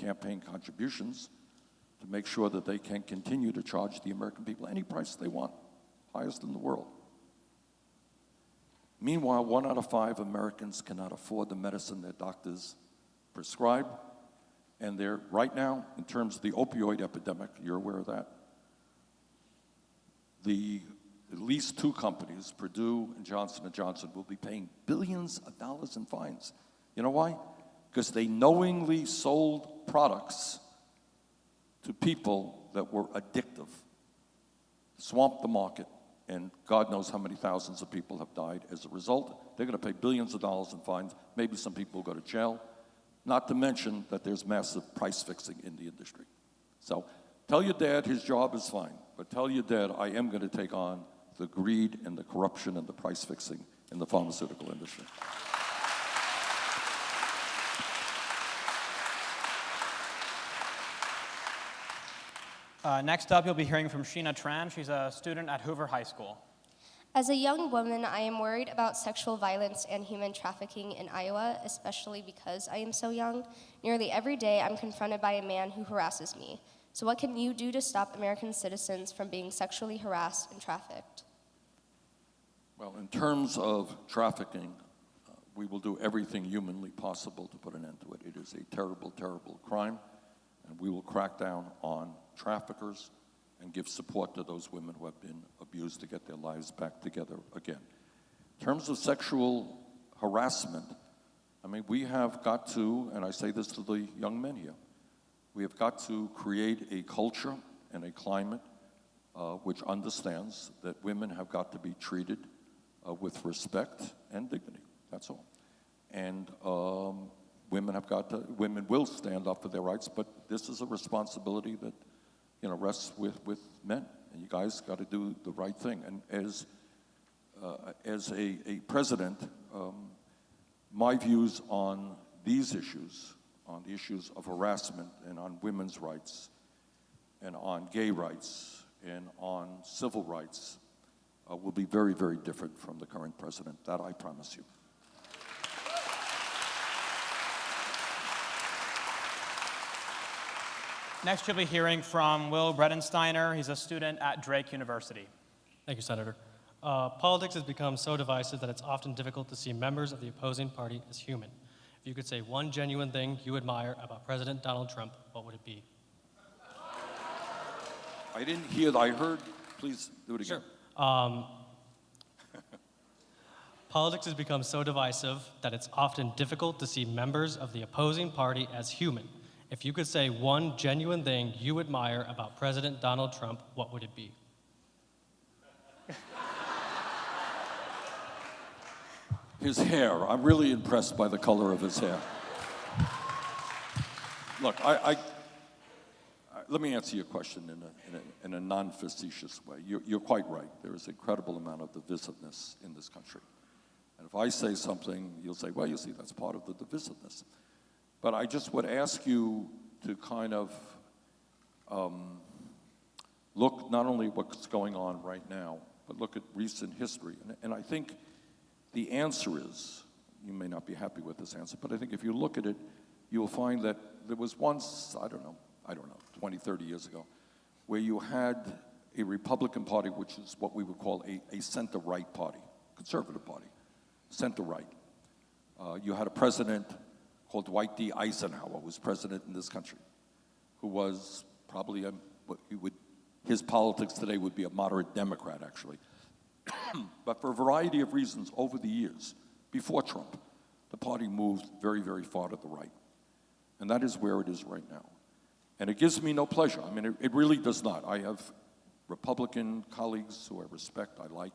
campaign contributions to make sure that they can continue to charge the American people any price they want, highest in the world. Meanwhile, 1 out of 5 Americans cannot afford the medicine their doctors prescribe. And they're, right now, in terms of the opioid epidemic, you're aware of that, at least 2 companies, Purdue and Johnson & Johnson, will be paying billions of dollars in fines. You know why? Because they knowingly sold products to people that were addictive, swamped the market, and God knows how many thousands of people have died as a result. They're going to pay billions of dollars in fines. Maybe some people will go to jail. Not to mention that there's massive price fixing in the industry. So tell your dad his job is fine, but tell your dad I am going to take on the greed and the corruption and the price fixing in the pharmaceutical industry. Next up, you'll be hearing from Sheena Tran. She's a student at Hoover High School. As a young woman, I am worried about sexual violence and human trafficking in Iowa, especially because I am so young. Nearly every day, I'm confronted by a man who harasses me. So what can you do to stop American citizens from being sexually harassed and trafficked? Well, in terms of trafficking, we will do everything humanly possible to put an end to it. It is a terrible, terrible crime, and we will crack down on traffickers and give support to those women who have been abused to get their lives back together again. In terms of sexual harassment, I mean, we have got to, and I say this to the young men here, we have got to create a culture and a climate which understands that women have got to be treated with respect and dignity. That's all. And women will stand up for their rights, but this is a responsibility that rests with men, and you guys got to do the right thing. And as a president, my views on these issues, on the issues of harassment and on women's rights and on gay rights and on civil rights will be very, very different from the current president. That I promise you. Next, you'll be hearing from Will Bredensteiner. He's a student at Drake University. Thank you, Senator. Politics has become so divisive that it's often difficult to see members of the opposing party as human. If you could say one genuine thing you admire about President Donald Trump, what would it be? I didn't hear that. I heard, please do it again. Sure. Politics has become so divisive that it's often difficult to see members of the opposing party as human. If you could say one genuine thing you admire about President Donald Trump, what would it be? His hair. I'm really impressed by the color of his hair. Look, let me answer your question in a non-facetious way. You're quite right. There is an incredible amount of divisiveness in this country. And if I say something, you'll say, well, you see, that's part of the divisiveness. But I just would ask you to kind of look not only what's going on right now, but look at recent history. And I think the answer is, you may not be happy with this answer, but I think if you look at it, you'll find that there was once, I don't know, 20, 30 years ago, where you had a Republican Party, which is what we would call a center-right party, conservative party, center-right. You had a president called Dwight D. Eisenhower, who was president in this country, who was probably his politics today would be a moderate Democrat, actually. But for a variety of reasons over the years, before Trump, the party moved very, very far to the right. And that is where it is right now. And it gives me no pleasure. I mean, it really does not. I have Republican colleagues who I respect, I like.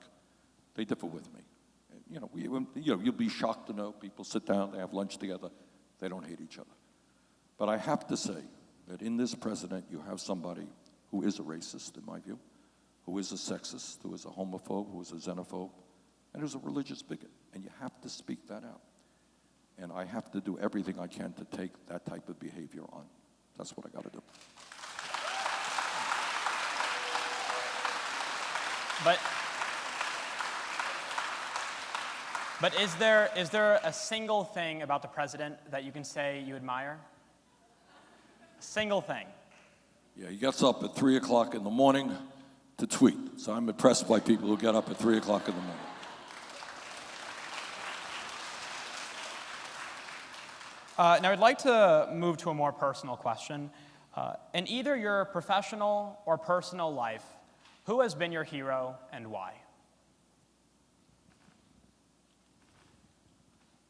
They differ with me. And, you'll be shocked to know people sit down, they have lunch together, they don't hate each other. But I have to say that in this president, you have somebody who is a racist, in my view, who is a sexist, who is a homophobe, who is a xenophobe, and who's a religious bigot. And you have to speak that out. And I have to do everything I can to take that type of behavior on. That's what I got to do. But is there a single thing about the president that you can say you admire? single thing. Yeah, he gets up at 3 o'clock in the morning to tweet. So I'm impressed by people who get up at 3 o'clock in the morning. Now, I'd like to move to a more personal question. In either your professional or personal life, who has been your hero and why?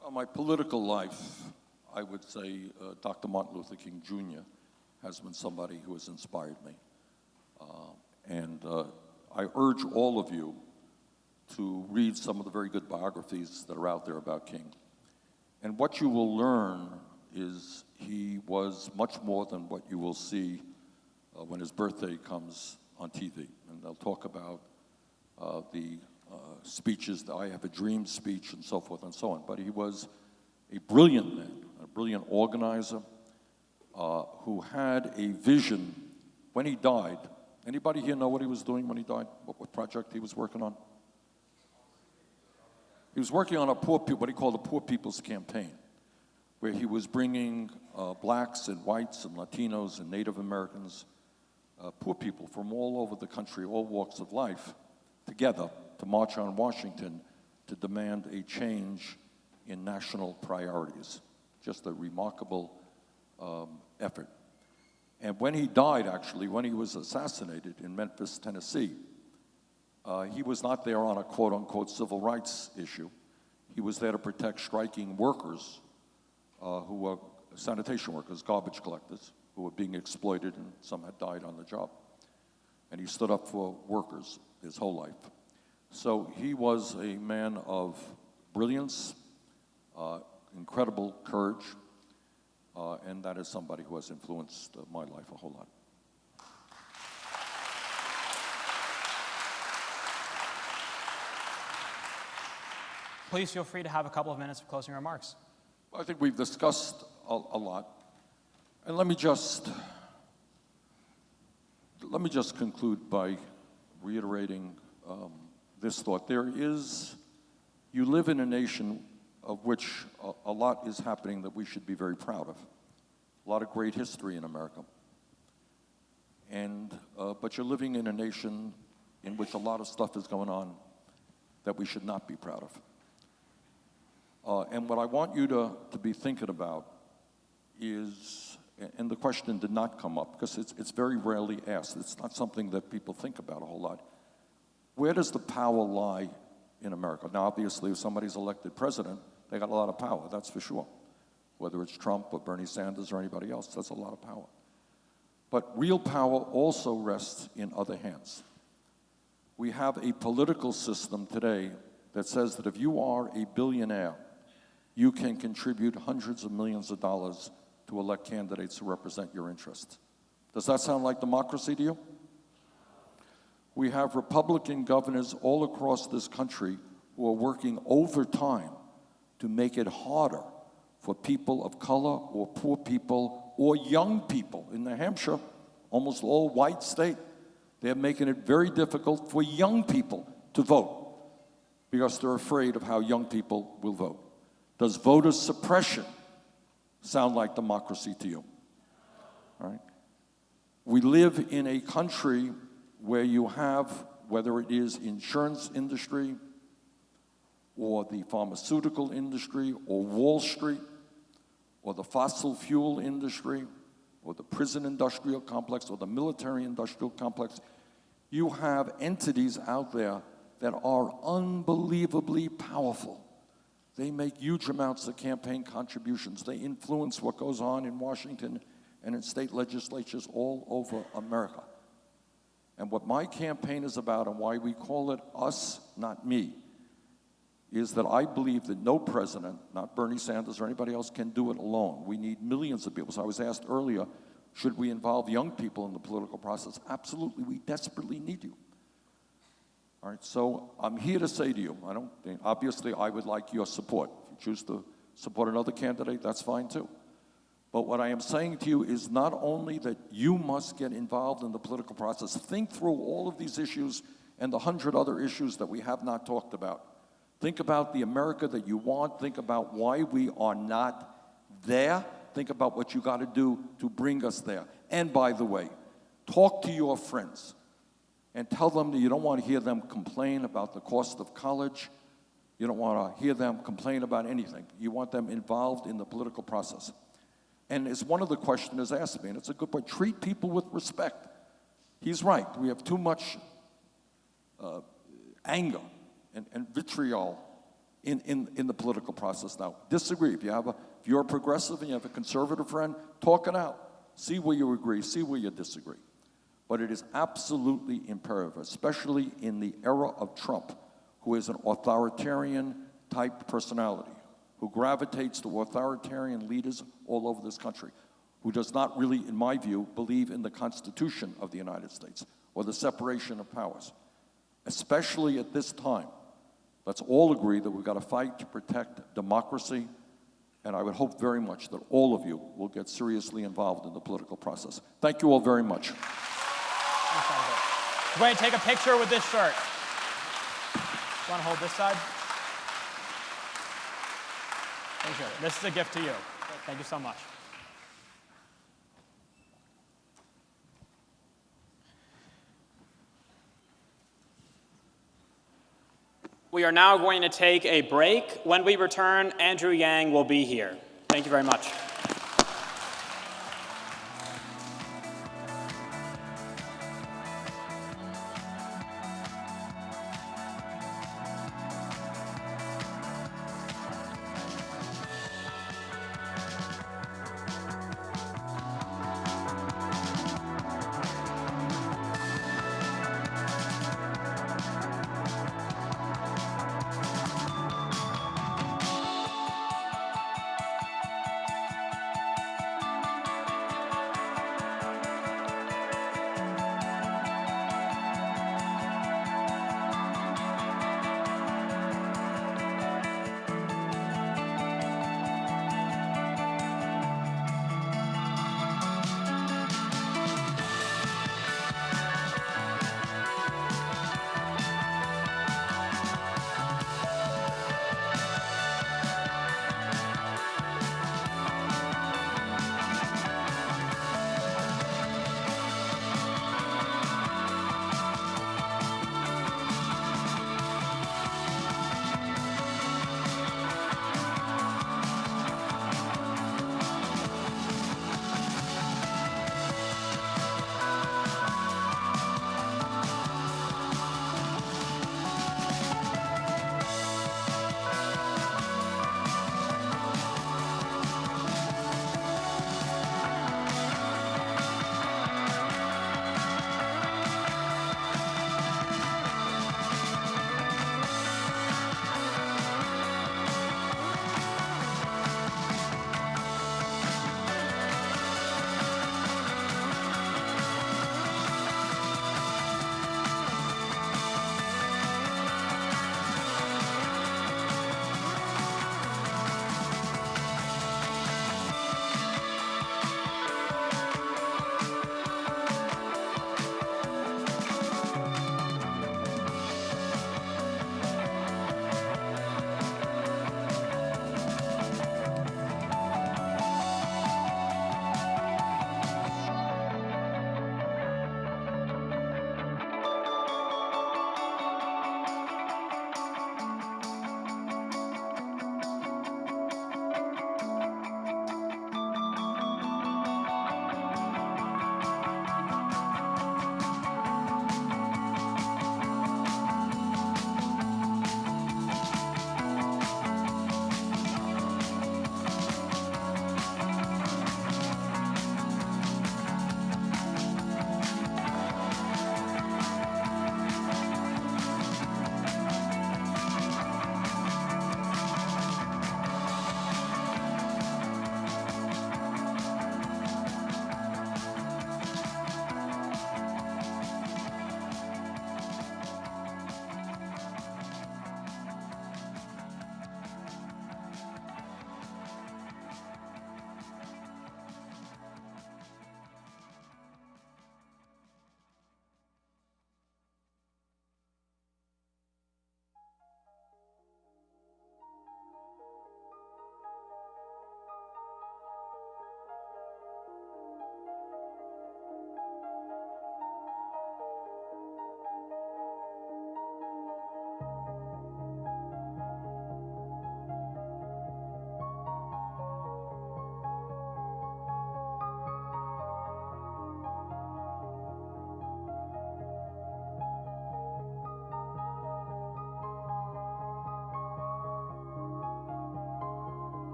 Well, my political life, I would say Dr. Martin Luther King Jr. has been somebody who has inspired me. I urge all of you to read some of the very good biographies that are out there about King. And what you will learn is he was much more than what you will see when his birthday comes on TV. And they'll talk about the speeches, the I Have a Dream speech, and so forth and so on. But he was a brilliant man, a brilliant organizer who had a vision when he died. Anybody here know what he was doing when he died? What project he was working on? He was working on what he called a Poor People's Campaign, where he was bringing blacks and whites and Latinos and Native Americans, poor people from all over the country, all walks of life, together to march on Washington to demand a change in national priorities. Just a remarkable effort. And when he died, actually, when he was assassinated in Memphis, Tennessee, he was not there on a quote-unquote civil rights issue. He was there to protect striking workers who were sanitation workers, garbage collectors, who were being exploited, and some had died on the job. And he stood up for workers his whole life. So he was a man of brilliance, incredible courage, and that is somebody who has influenced my life a whole lot. Please feel free to have a couple of minutes of closing remarks. I think we've discussed a lot. And let me just conclude by reiterating this thought. You live in a nation of which a lot is happening that we should be very proud of. A lot of great history in America. But you're living in a nation in which a lot of stuff is going on that we should not be proud of. And what I want you to be thinking about is, and the question did not come up because it's very rarely asked. It's not something that people think about a whole lot. Where does the power lie in America? Now, obviously, if somebody's elected president, they got a lot of power, that's for sure. Whether it's Trump or Bernie Sanders or anybody else, that's a lot of power. But real power also rests in other hands. We have a political system today that says that if you are a billionaire, you can contribute hundreds of millions of dollars to elect candidates who represent your interests. Does that sound like democracy to you? We have Republican governors all across this country who are working overtime to make it harder for people of color or poor people or young people. In New Hampshire, almost all white state, they're making it very difficult for young people to vote because they're afraid of how young people will vote. Does voter suppression sound like democracy to you? All right. We live in a country where you have, whether it is insurance industry or the pharmaceutical industry or Wall Street or the fossil fuel industry or the prison industrial complex or the military industrial complex, you have entities out there that are unbelievably powerful. They make huge amounts of campaign contributions. They influence what goes on in Washington and in state legislatures all over America. And what my campaign is about and why we call it us, not me, is that I believe that no president, not Bernie Sanders or anybody else, can do it alone. We need millions of people. So I was asked earlier, should we involve young people in the political process? Absolutely, we desperately need you. All right, so I'm here to say to you, obviously I would like your support. If you choose to support another candidate, that's fine too. But what I am saying to you is not only that you must get involved in the political process, think through all of these issues and the 100 other issues that we have not talked about. Think about the America that you want. Think about why we are not there Think about what you got to do to bring us there. And by the way, talk to your friends and tell them that you don't want to hear them complain about the cost of college. You don't want to hear them complain about anything. You want them involved in the political process. And as one of the questioners asked me, and it's a good point, treat people with respect. He's right. We have too much anger and vitriol in the political process now. Disagree. If you're a progressive and you have a conservative friend, talk it out. See where you agree, see where you disagree. But it is absolutely imperative, especially in the era of Trump, who is an authoritarian type personality, who gravitates to authoritarian leaders all over this country, who does not really, in my view, believe in the Constitution of the United States or the separation of powers. Especially at this time, let's all agree that we've got to fight to protect democracy, and I would hope very much that all of you will get seriously involved in the political process. Thank you all very much. We're going to take a picture with this shirt. You want to hold this side? Thank you. This is a gift to you. Thank you so much. We are now going to take a break. When we return, Andrew Yang will be here. Thank you very much.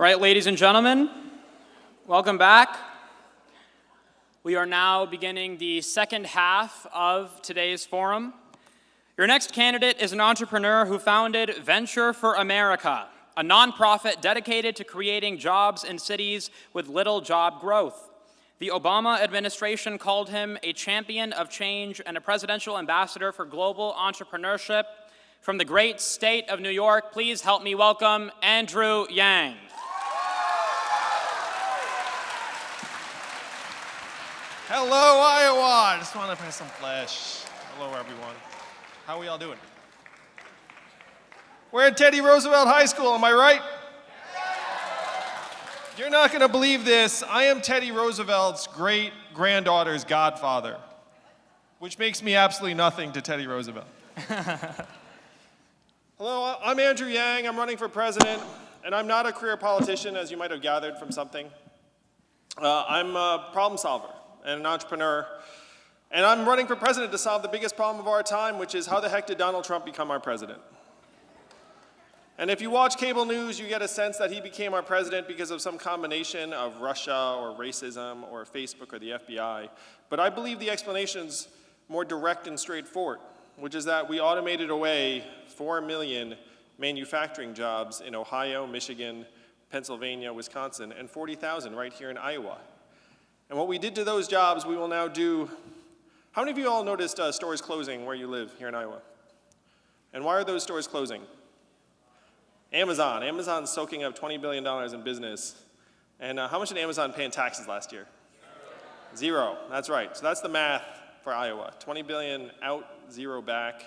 All right, ladies and gentlemen, welcome back. We are now beginning the second half of today's forum. Your next candidate is an entrepreneur who founded Venture for America, a nonprofit dedicated to creating jobs in cities with little job growth. The Obama administration called him a champion of change and a presidential ambassador for global entrepreneurship. From the great state of New York, please help me welcome Andrew Yang. Hello, Iowa! I just want to bring some flesh. Hello, everyone. How are we all doing? We're at Teddy Roosevelt High School, am I right? You're not going to believe this. I am Teddy Roosevelt's great-granddaughter's godfather, which makes me absolutely nothing to Teddy Roosevelt. Hello, I'm Andrew Yang. I'm running for president, and I'm not a career politician, as you might have gathered from something. I'm a problem solver and an entrepreneur, and I'm running for president to solve the biggest problem of our time, which is how the heck did Donald Trump become our president? And if you watch cable news, you get a sense that he became our president because of some combination of Russia or racism or Facebook or the FBI. But I believe the explanation's more direct and straightforward, which is that we automated away 4 million manufacturing jobs in Ohio, Michigan, Pennsylvania, Wisconsin, and 40,000 right here in Iowa. And what we did to those jobs, we will now do. How many of you all noticed stores closing where you live here in Iowa? And why are those stores closing? Amazon. Amazon's soaking up $20 billion in business. And how much did Amazon pay in taxes last year? Zero. That's right. So that's the math for Iowa. 20 billion out, zero back.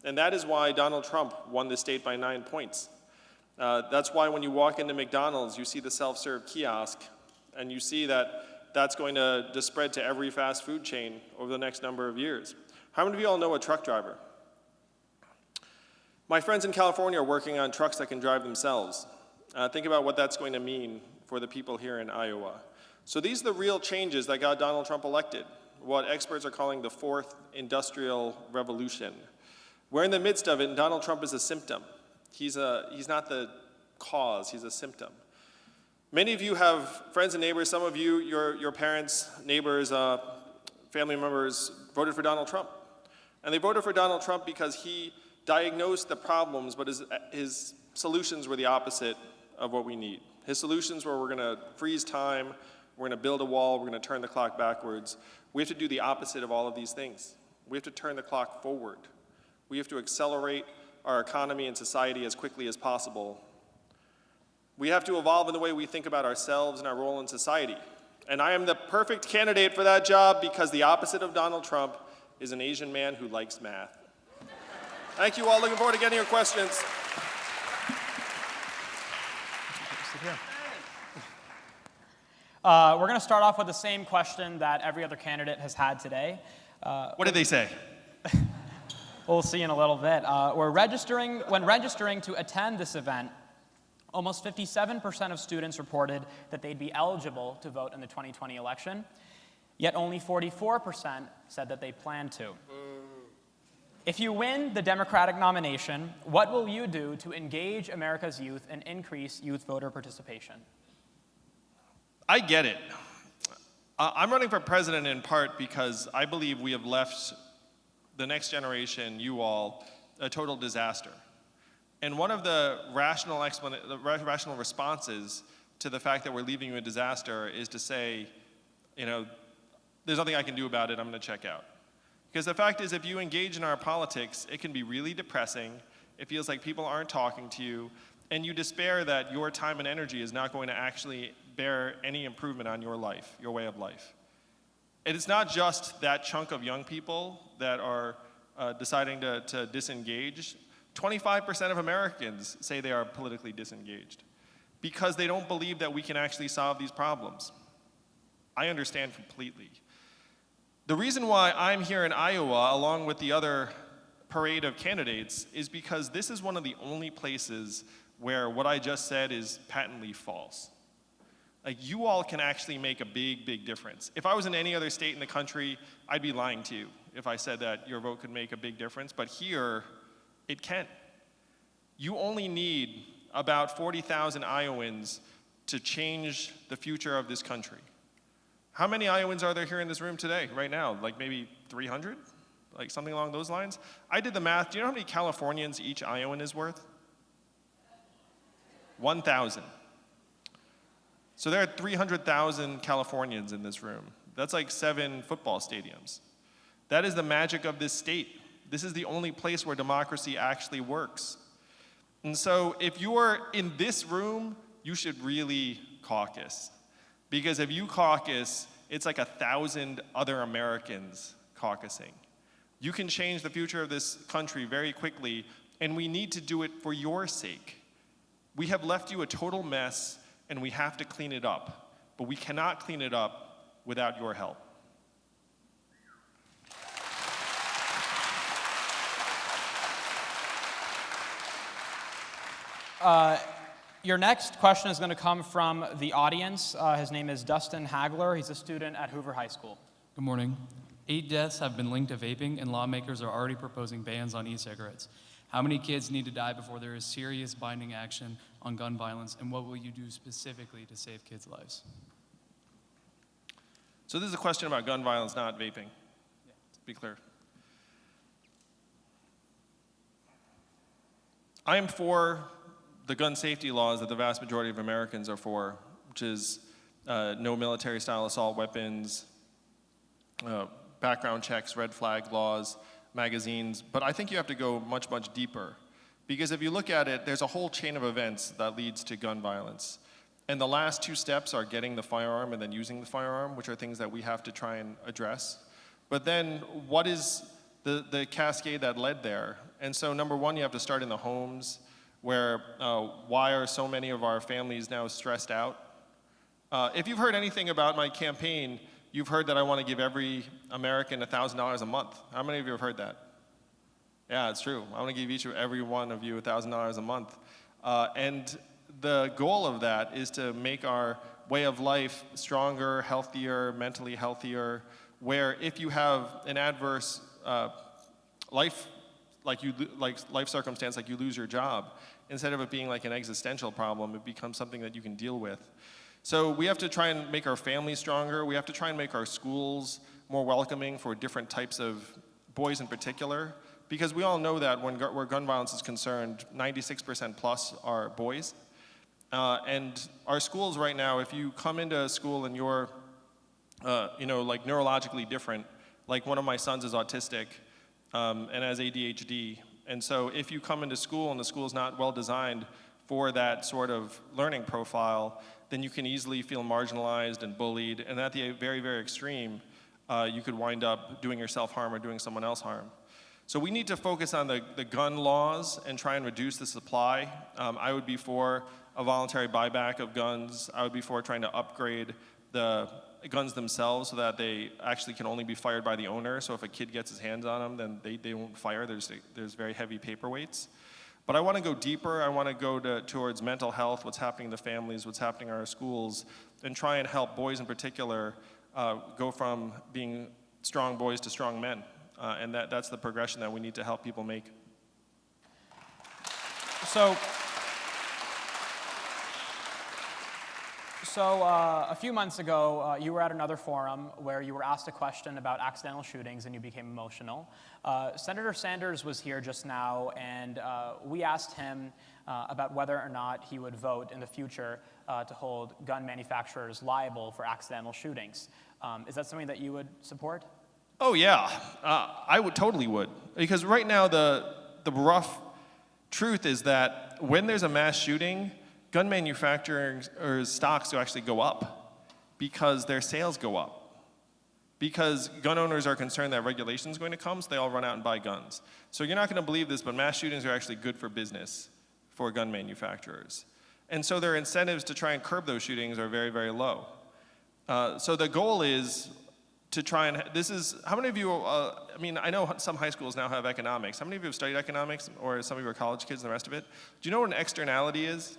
And that is why Donald Trump won the state by 9 points. That's why when you walk into McDonald's, you see the self-serve kiosk, and you see that that's going to spread to every fast food chain over the next number of years. How many of you all know a truck driver? My friends in California are working on trucks that can drive themselves. Think about what that's going to mean for the people here in Iowa. So these are the real changes that got Donald Trump elected, what experts are calling the fourth industrial revolution. We're in the midst of it, and Donald Trump is a symptom. He's not the cause, he's a symptom. Many of you have friends and neighbors, some of you, your parents, neighbors, family members voted for Donald Trump. And they voted for Donald Trump because he diagnosed the problems, but his solutions were the opposite of what we need. His solutions were we're going to freeze time, we're going to build a wall, we're going to turn the clock backwards. We have to do the opposite of all of these things. We have to turn the clock forward. We have to accelerate our economy and society as quickly as possible. We have to evolve in the way we think about ourselves and our role in society. And I am the perfect candidate for that job because the opposite of Donald Trump is an Asian man who likes math. Thank you all. Looking forward to getting your questions. We're going to start off with the same question that every other candidate has had today. What did they say? We'll see in a little bit. When registering to attend this event, almost 57% of students reported that they'd be eligible to vote in the 2020 election, yet only 44% said that they plan to. If you win the Democratic nomination, what will you do to engage America's youth and increase youth voter participation? I get it. I'm running for president in part because I believe we have left the next generation, you all, a total disaster. And one of the rational responses to the fact that we're leaving you a disaster is to say, there's nothing I can do about it, I'm going to check out. Because the fact is, if you engage in our politics, it can be really depressing. It feels like people aren't talking to you, and you despair that your time and energy is not going to actually bear any improvement on your life, your way of life. And it's not just that chunk of young people that are deciding to disengage. 25% of Americans say they are politically disengaged because they don't believe that we can actually solve these problems. I understand completely. The reason why I'm here in Iowa, along with the other parade of candidates, is because this is one of the only places where what I just said is patently false. Like, you all can actually make a big, big difference. If I was in any other state in the country, I'd be lying to you if I said that your vote could make a big difference, but here, it can. You only need about 40,000 Iowans to change the future of this country. How many Iowans are there here in this room today, right now? Like maybe 300? Like something along those lines? I did the math. Do you know how many Californians each Iowan is worth? 1,000. So there are 300,000 Californians in this room. That's like 7 football stadiums. That is the magic of this state. This is the only place where democracy actually works. And so if you're in this room, you should really caucus. Because if you caucus, it's like 1,000 other Americans caucusing. You can change the future of this country very quickly, and we need to do it for your sake. We have left you a total mess, and we have to clean it up. But we cannot clean it up without your help. Your next question is going to come from the audience. His name is Dustin Hagler. He's a student at Hoover High School. Good morning. 8 deaths have been linked to vaping, and lawmakers are already proposing bans on e-cigarettes. How many kids need to die before there is serious binding action on gun violence, and what will you do specifically to save kids' lives? So this is a question about gun violence, not vaping. To be clear. I am for the gun safety laws that the vast majority of Americans are for, which is no military-style assault weapons, background checks, red flag laws, magazines. But I think you have to go much, much deeper. Because if you look at it, there's a whole chain of events that leads to gun violence. And the last 2 steps are getting the firearm and then using the firearm, which are things that we have to try and address. But then what is the cascade that led there? And so number one, you have to start in the homes, where why are so many of our families now stressed out? If you've heard anything about my campaign, you've heard that I want to give every American $1,000 a month. How many of you have heard that? Yeah, it's true. I want to give each and every one of you $1,000 a month. And the goal of that is to make our way of life stronger, healthier, mentally healthier, where if you have an adverse life circumstance, like you lose your job, instead of it being like an existential problem, it becomes something that you can deal with. So we have to try and make our families stronger. We have to try and make our schools more welcoming for different types of boys in particular, because we all know that where gun violence is concerned, 96% plus are boys. And our schools right now, if you come into a school and you're, like neurologically different, like one of my sons is autistic, and has ADHD. And so if you come into school and the school is not well designed for that sort of learning profile, then you can easily feel marginalized and bullied. And at the very, very extreme, you could wind up doing yourself harm or doing someone else harm. So we need to focus on the gun laws and try and reduce the supply. I would be for a voluntary buyback of guns. I would be for trying to upgrade the guns themselves so that they actually can only be fired by the owner. So if a kid gets his hands on them, then they won't fire. There's very heavy paperweights. But I want to go deeper. I want to go towards mental health, what's happening to families, what's happening in our schools, and try and help boys in particular go from being strong boys to strong men. And that's the progression that we need to help people make. So a few months ago, you were at another forum where you were asked a question about accidental shootings and you became emotional. Senator Sanders was here just now, and we asked him about whether or not he would vote in the future to hold gun manufacturers liable for accidental shootings. Is that something that you would support? Oh yeah, I totally would. Because right now the rough truth is that when there's a mass shooting, gun manufacturers' stocks will actually go up because their sales go up. Because gun owners are concerned that regulation is going to come, so they all run out and buy guns. So you're not going to believe this, but mass shootings are actually good for business for gun manufacturers. And so their incentives to try and curb those shootings are very, very low. So the goal is to try and, how many of you, I know some high schools now have economics. How many of you have studied economics, or some of you are college kids and the rest of it? Do you know what an externality is?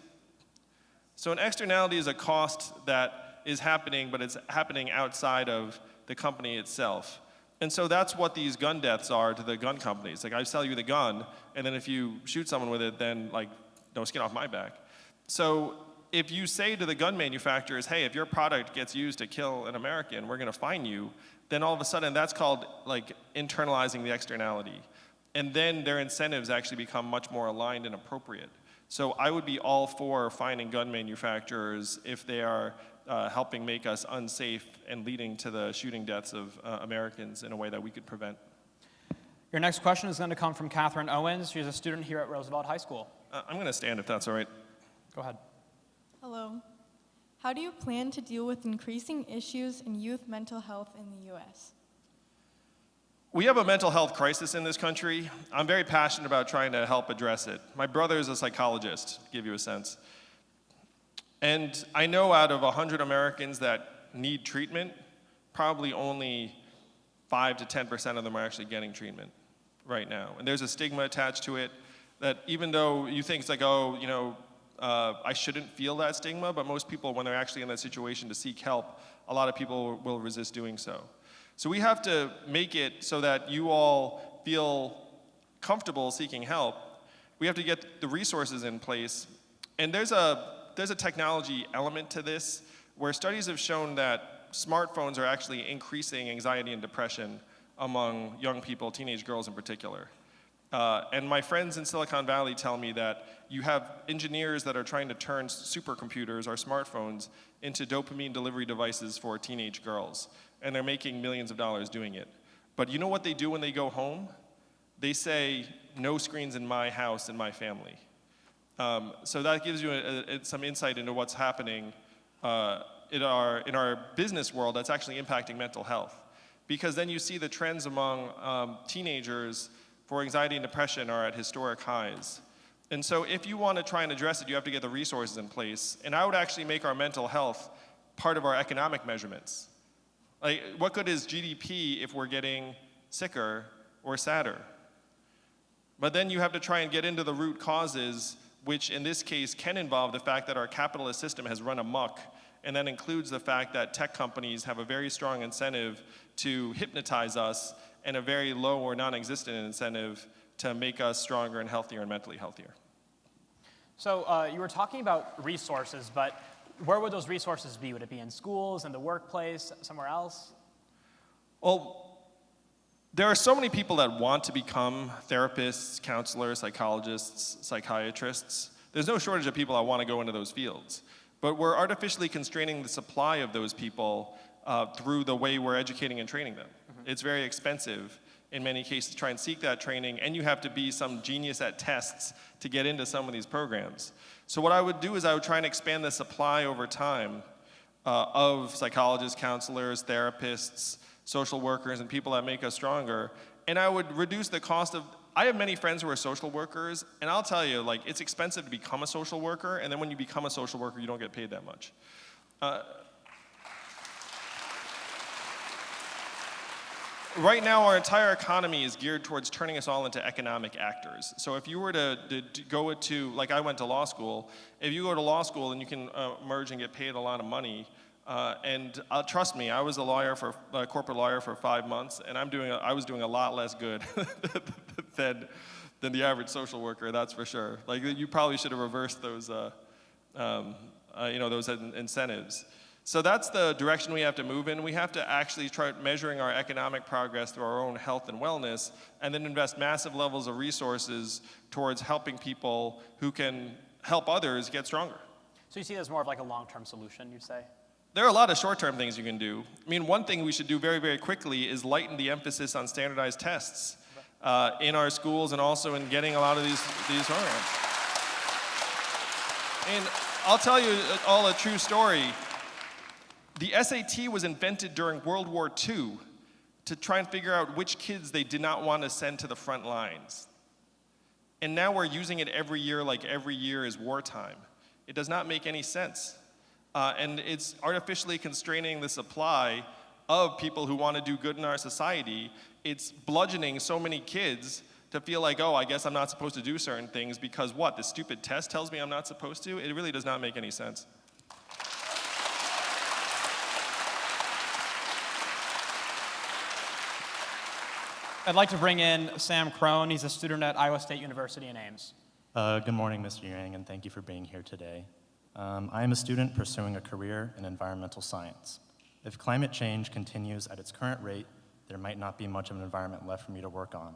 So an externality is a cost that is happening, but it's happening outside of the company itself. And so that's what these gun deaths are to the gun companies. Like, I sell you the gun, and then if you shoot someone with it, then, like, no skin off my back. So if you say to the gun manufacturers, hey, if your product gets used to kill an American, we're going to fine you, then all of a sudden that's called like internalizing the externality. And then their incentives actually become much more aligned and appropriate. So I would be all for fining gun manufacturers if they are helping make us unsafe and leading to the shooting deaths of Americans in a way that we could prevent. Your next question is going to come from Catherine Owens. She's a student here at Roosevelt High School. I'm going to stand if that's all right. Go ahead. Hello. How do you plan to deal with increasing issues in youth mental health in the U.S.? We have a mental health crisis in this country. I'm very passionate about trying to help address it. My brother is a psychologist, to give you a sense. And I know out of 100 Americans that need treatment, probably only 5 to 10% of them are actually getting treatment right now. And there's a stigma attached to it that even though you think it's like, oh, you know, I shouldn't feel that stigma, but most people, when they're actually in that situation to seek help, a lot of people will resist doing so. So we have to make it so that you all feel comfortable seeking help. We have to get the resources in place. And there's a technology element to this where studies have shown that smartphones are actually increasing anxiety and depression among young people, teenage girls in particular. And my friends in Silicon Valley tell me that you have engineers that are trying to turn supercomputers or smartphones into dopamine delivery devices for teenage girls. And they're making millions of dollars doing it. But you know what they do when they go home? They say, no screens in my house and my family. So that gives you some insight into what's happening in our business world that's actually impacting mental health. Because then you see the trends among teenagers for anxiety and depression are at historic highs. And so if you want to try and address it, you have to get the resources in place. And I would actually make our mental health part of our economic measurements. Like, what good is GDP if we're getting sicker or sadder? But then you have to try and get into the root causes, which in this case can involve the fact that our capitalist system has run amok, and that includes the fact that tech companies have a very strong incentive to hypnotize us and a very low or non-existent incentive to make us stronger and healthier and mentally healthier. So you were talking about resources, but where would those resources be? Would it be in schools, in the workplace, somewhere else? Well, there are so many people that want to become therapists, counselors, psychologists, psychiatrists. There's no shortage of people that want to go into those fields. But we're artificially constraining the supply of those people through the way we're educating and training them. Mm-hmm. It's very expensive in many cases to try and seek that training, and you have to be some genius at tests to get into some of these programs. So what I would do is I would try and expand the supply over time of psychologists, counselors, therapists, social workers, and people that make us stronger. And I would reduce the cost of, I have many friends who are social workers, and I'll tell you, like, it's expensive to become a social worker, and then when you become a social worker, you don't get paid that much. Right now, our entire economy is geared towards turning us all into economic actors. So if you were to go to, like I went to law school, if you go to law school and you can merge and get paid a lot of money, and trust me, I was a corporate lawyer for 5 months, and I was doing a lot less good than the average social worker, that's for sure. Like, you probably should have reversed those, those incentives. So that's the direction we have to move in. We have to actually try measuring our economic progress through our own health and wellness, and then invest massive levels of resources towards helping people who can help others get stronger. So you see it as more of like a long-term solution, you'd say? There are a lot of short-term things you can do. I mean, one thing we should do very, very quickly is lighten the emphasis on standardized tests in our schools and also in getting a lot of these programs. And I'll tell you all a true story. The SAT was invented during World War II to try and figure out which kids they did not want to send to the front lines. And now we're using it every year like every year is wartime. It does not make any sense. And it's artificially constraining the supply of people who want to do good in our society. It's bludgeoning so many kids to feel like, oh, I guess I'm not supposed to do certain things because what, the stupid test tells me I'm not supposed to? It really does not make any sense. I'd like to bring in Sam Crone. He's a student at Iowa State University in Ames. Good morning, Mr. Yang, and thank you for being here today. I am a student pursuing a career in environmental science. If climate change continues at its current rate, there might not be much of an environment left for me to work on.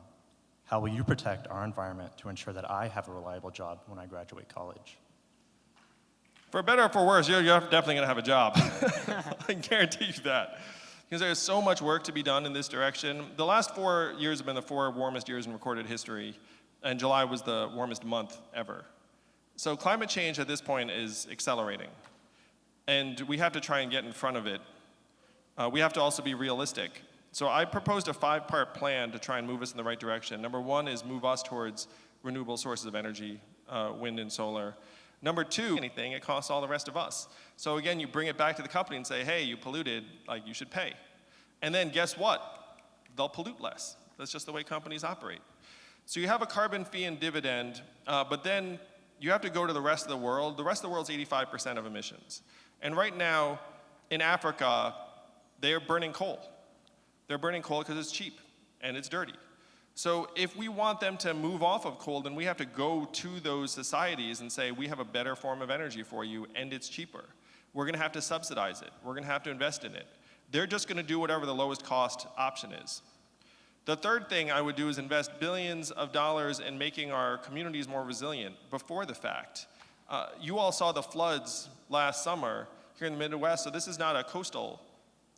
How will you protect our environment to ensure that I have a reliable job when I graduate college? For better or for worse, you're definitely going to have a job. I can guarantee you that. Because there's so much work to be done in this direction. The last 4 years have been the 4 warmest years in recorded history, and July was the warmest month ever. So climate change at this point is accelerating, and we have to try and get in front of it. We have to also be realistic. So I proposed a 5-part plan to try and move us in the right direction. Number 1 is move us towards renewable sources of energy, wind and solar. Number 2, anything, it costs all the rest of us. So again, you bring it back to the company and say, hey, you polluted, like you should pay. And then guess what? They'll pollute less. That's just the way companies operate. So you have a carbon fee and dividend, but then you have to go to the rest of the world. The rest of the world's 85% of emissions. And right now, in Africa, they are burning coal. They're burning coal because it's cheap and it's dirty. So if we want them to move off of coal, then we have to go to those societies and say, we have a better form of energy for you and it's cheaper. We're gonna have to subsidize it. We're gonna have to invest in it. They're just gonna do whatever the lowest cost option is. The third thing I would do is invest billions of dollars in making our communities more resilient before the fact. You all saw the floods last summer here in the Midwest, so this is not a coastal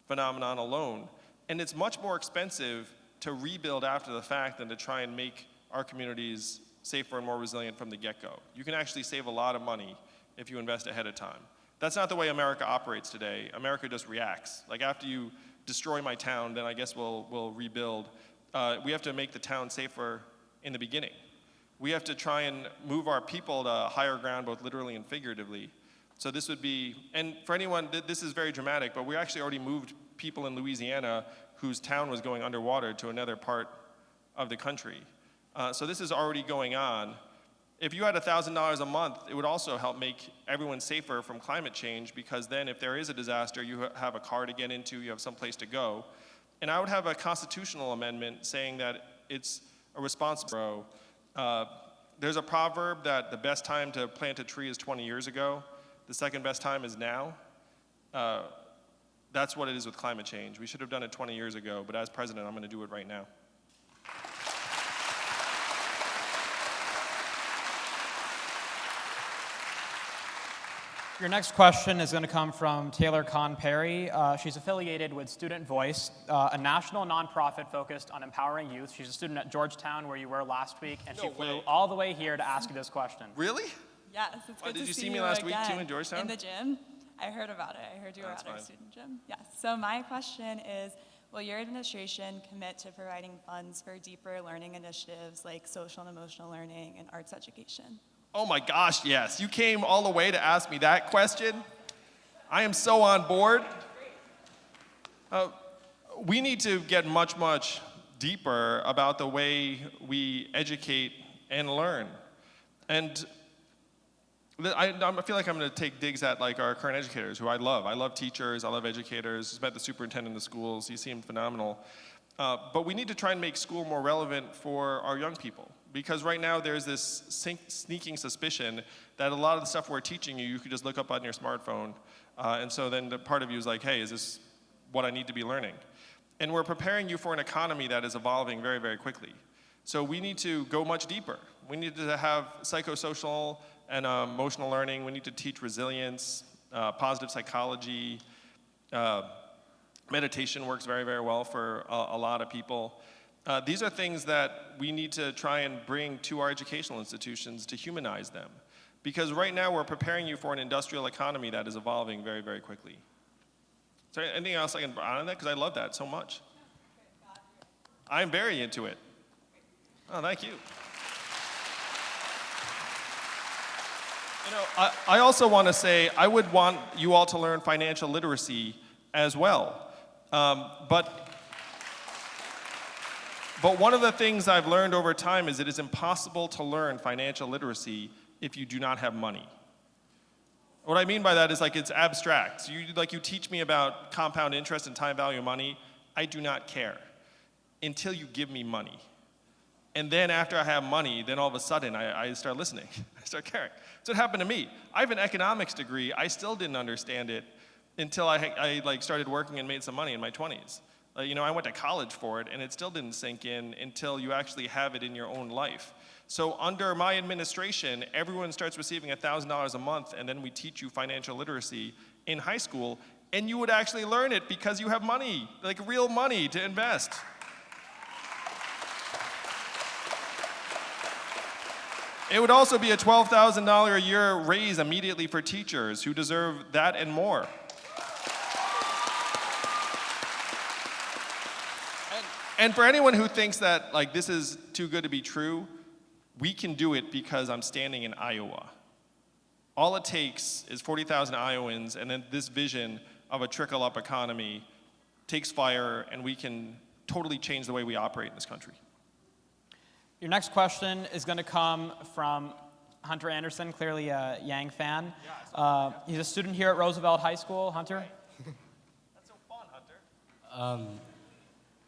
phenomenon alone. And it's much more expensive to rebuild after the fact than to try and make our communities safer and more resilient from the get-go. You can actually save a lot of money if you invest ahead of time. That's not the way America operates today. America just reacts. Like after you destroy my town, then I guess we'll rebuild. We have to make the town safer in the beginning. We have to try and move our people to higher ground, both literally and figuratively. So this would be, and for anyone, this is very dramatic, but we actually already moved people in Louisiana whose town was going underwater to another part of the country. So this is already going on. If you had $1,000 a month, it would also help make everyone safer from climate change, because then if there is a disaster, you have a car to get into, you have some place to go. And I would have a constitutional amendment saying that it's a responsible. There's a proverb that the best time to plant a tree is 20 years ago. The second best time is now. That's what it is with climate change. We should have done it 20 years ago, but as president, I'm going to do it right now. Your next question is going to come from Taylor Kahn Perry. She's affiliated with Student Voice, a national nonprofit focused on empowering youth. She's a student at Georgetown, where you were last week, and she flew all the way here to ask you this question. Really? Yes, it's good to see you Did you see me last week too in Georgetown? In the gym. I heard about it. I heard you were at our student gym. Yes. So my question is, will your administration commit to providing funds for deeper learning initiatives like social and emotional learning and arts education? Oh my gosh, yes. You came all the way to ask me that question? I am so on board. We need to get much, much deeper about the way we educate and learn. And I feel like I'm going to take digs at like our current educators, who I love. I love teachers, I love educators. Just met the superintendent of the schools, he seemed phenomenal. But we need to try and make school more relevant for our young people. Because right now there's this sneaking suspicion that a lot of the stuff we're teaching you could just look up on your smartphone. And so then the part of you is like, hey, is this what I need to be learning? And we're preparing you for an economy that is evolving very, very quickly. So we need to go much deeper. We need to have psychosocial and emotional learning. We need to teach resilience, positive psychology. Meditation works very, very well for a lot of people. These are things that we need to try and bring to our educational institutions to humanize them. Because right now we're preparing you for an industrial economy that is evolving very, very quickly. Is there anything else I can add on that? Because I love that so much. I'm very into it. Oh, thank you. You know, I also want to say I would want you all to learn financial literacy as well. But one of the things I've learned over time is it is impossible to learn financial literacy if you do not have money. What I mean by that is like it's abstract. You teach me about compound interest and time value of money. I do not care until you give me money. And then after I have money, then all of a sudden I start listening. I start caring. So it happened to me. I have an economics degree. I still didn't understand it until I like started working and made some money in my 20s. You know, I went to college for it, and it still didn't sink in until you actually have it in your own life. So under my administration, everyone starts receiving $1,000 a month, and then we teach you financial literacy in high school, and you would actually learn it because you have money, like real money to invest. It would also be a $12,000 a year raise immediately for teachers who deserve that and more. And for anyone who thinks that like this is too good to be true, we can do it because I'm standing in Iowa. All it takes is 40,000 Iowans, and then this vision of a trickle-up economy takes fire, and we can totally change the way we operate in this country. Your next question is going to come from Hunter Anderson, clearly a Yang fan. He's a student here at Roosevelt High School. Hunter? That's so fun, Hunter.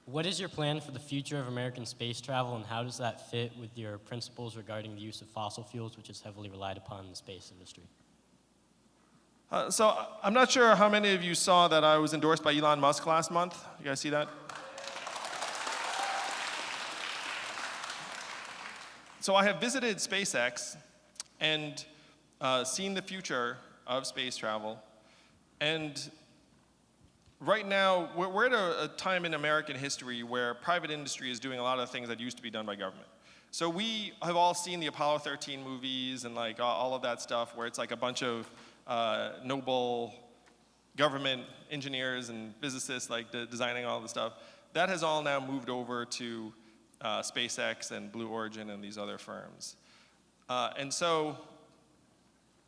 What is your plan for the future of American space travel, and how does that fit with your principles regarding the use of fossil fuels, which is heavily relied upon in the space industry? So I'm not sure how many of you saw that I was endorsed by Elon Musk last month. You guys see that? So I have visited SpaceX and seen the future of space travel. And right now, we're at a time in American history where private industry is doing a lot of things that used to be done by government. So we have all seen the Apollo 13 movies and like all of that stuff where it's like a bunch of noble government engineers and physicists like designing all the stuff. That has all now moved over to SpaceX and Blue Origin and these other firms. And so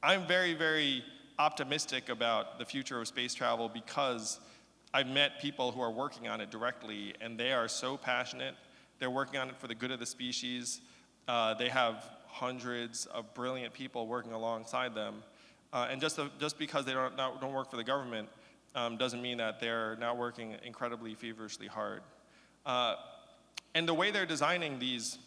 I'm very, very optimistic about the future of space travel because I've met people who are working on it directly, and they are so passionate. They're working on it for the good of the species. They have hundreds of brilliant people working alongside them. And just because they don't work for the government doesn't mean that they're not working incredibly feverishly hard. And the way they're designing these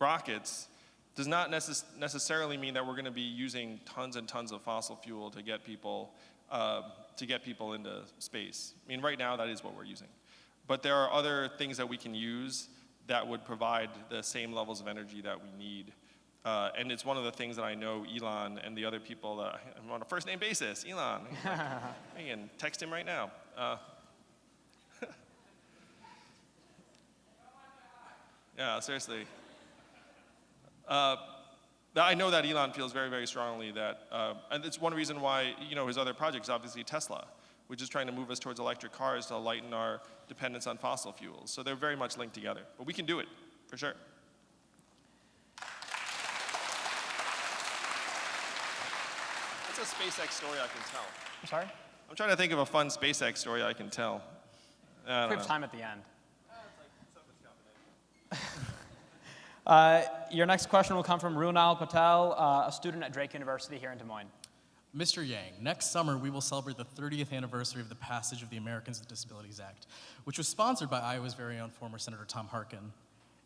rockets does not necessarily mean that we're going to be using tons and tons of fossil fuel to get people into space. I mean, right now that is what we're using. But there are other things that we can use that would provide the same levels of energy that we need. And it's one of the things that I know Elon and the other people that I'm on a first name basis. Elon, I can text him right now. Yeah, seriously. I know that Elon feels very, very strongly that, and it's one reason why, you know, his other project is obviously Tesla, which is trying to move us towards electric cars to lighten our dependence on fossil fuels. So they're very much linked together. But we can do it, for sure. What's a SpaceX story I can tell? I'm sorry? I'm trying to think of a fun SpaceX story I can tell. We have time at the end. Your next question will come from Runal Patel, a student at Drake University here in Des Moines. Mr. Yang, next summer we will celebrate the 30th anniversary of the passage of the Americans with Disabilities Act, which was sponsored by Iowa's very own former Senator Tom Harkin.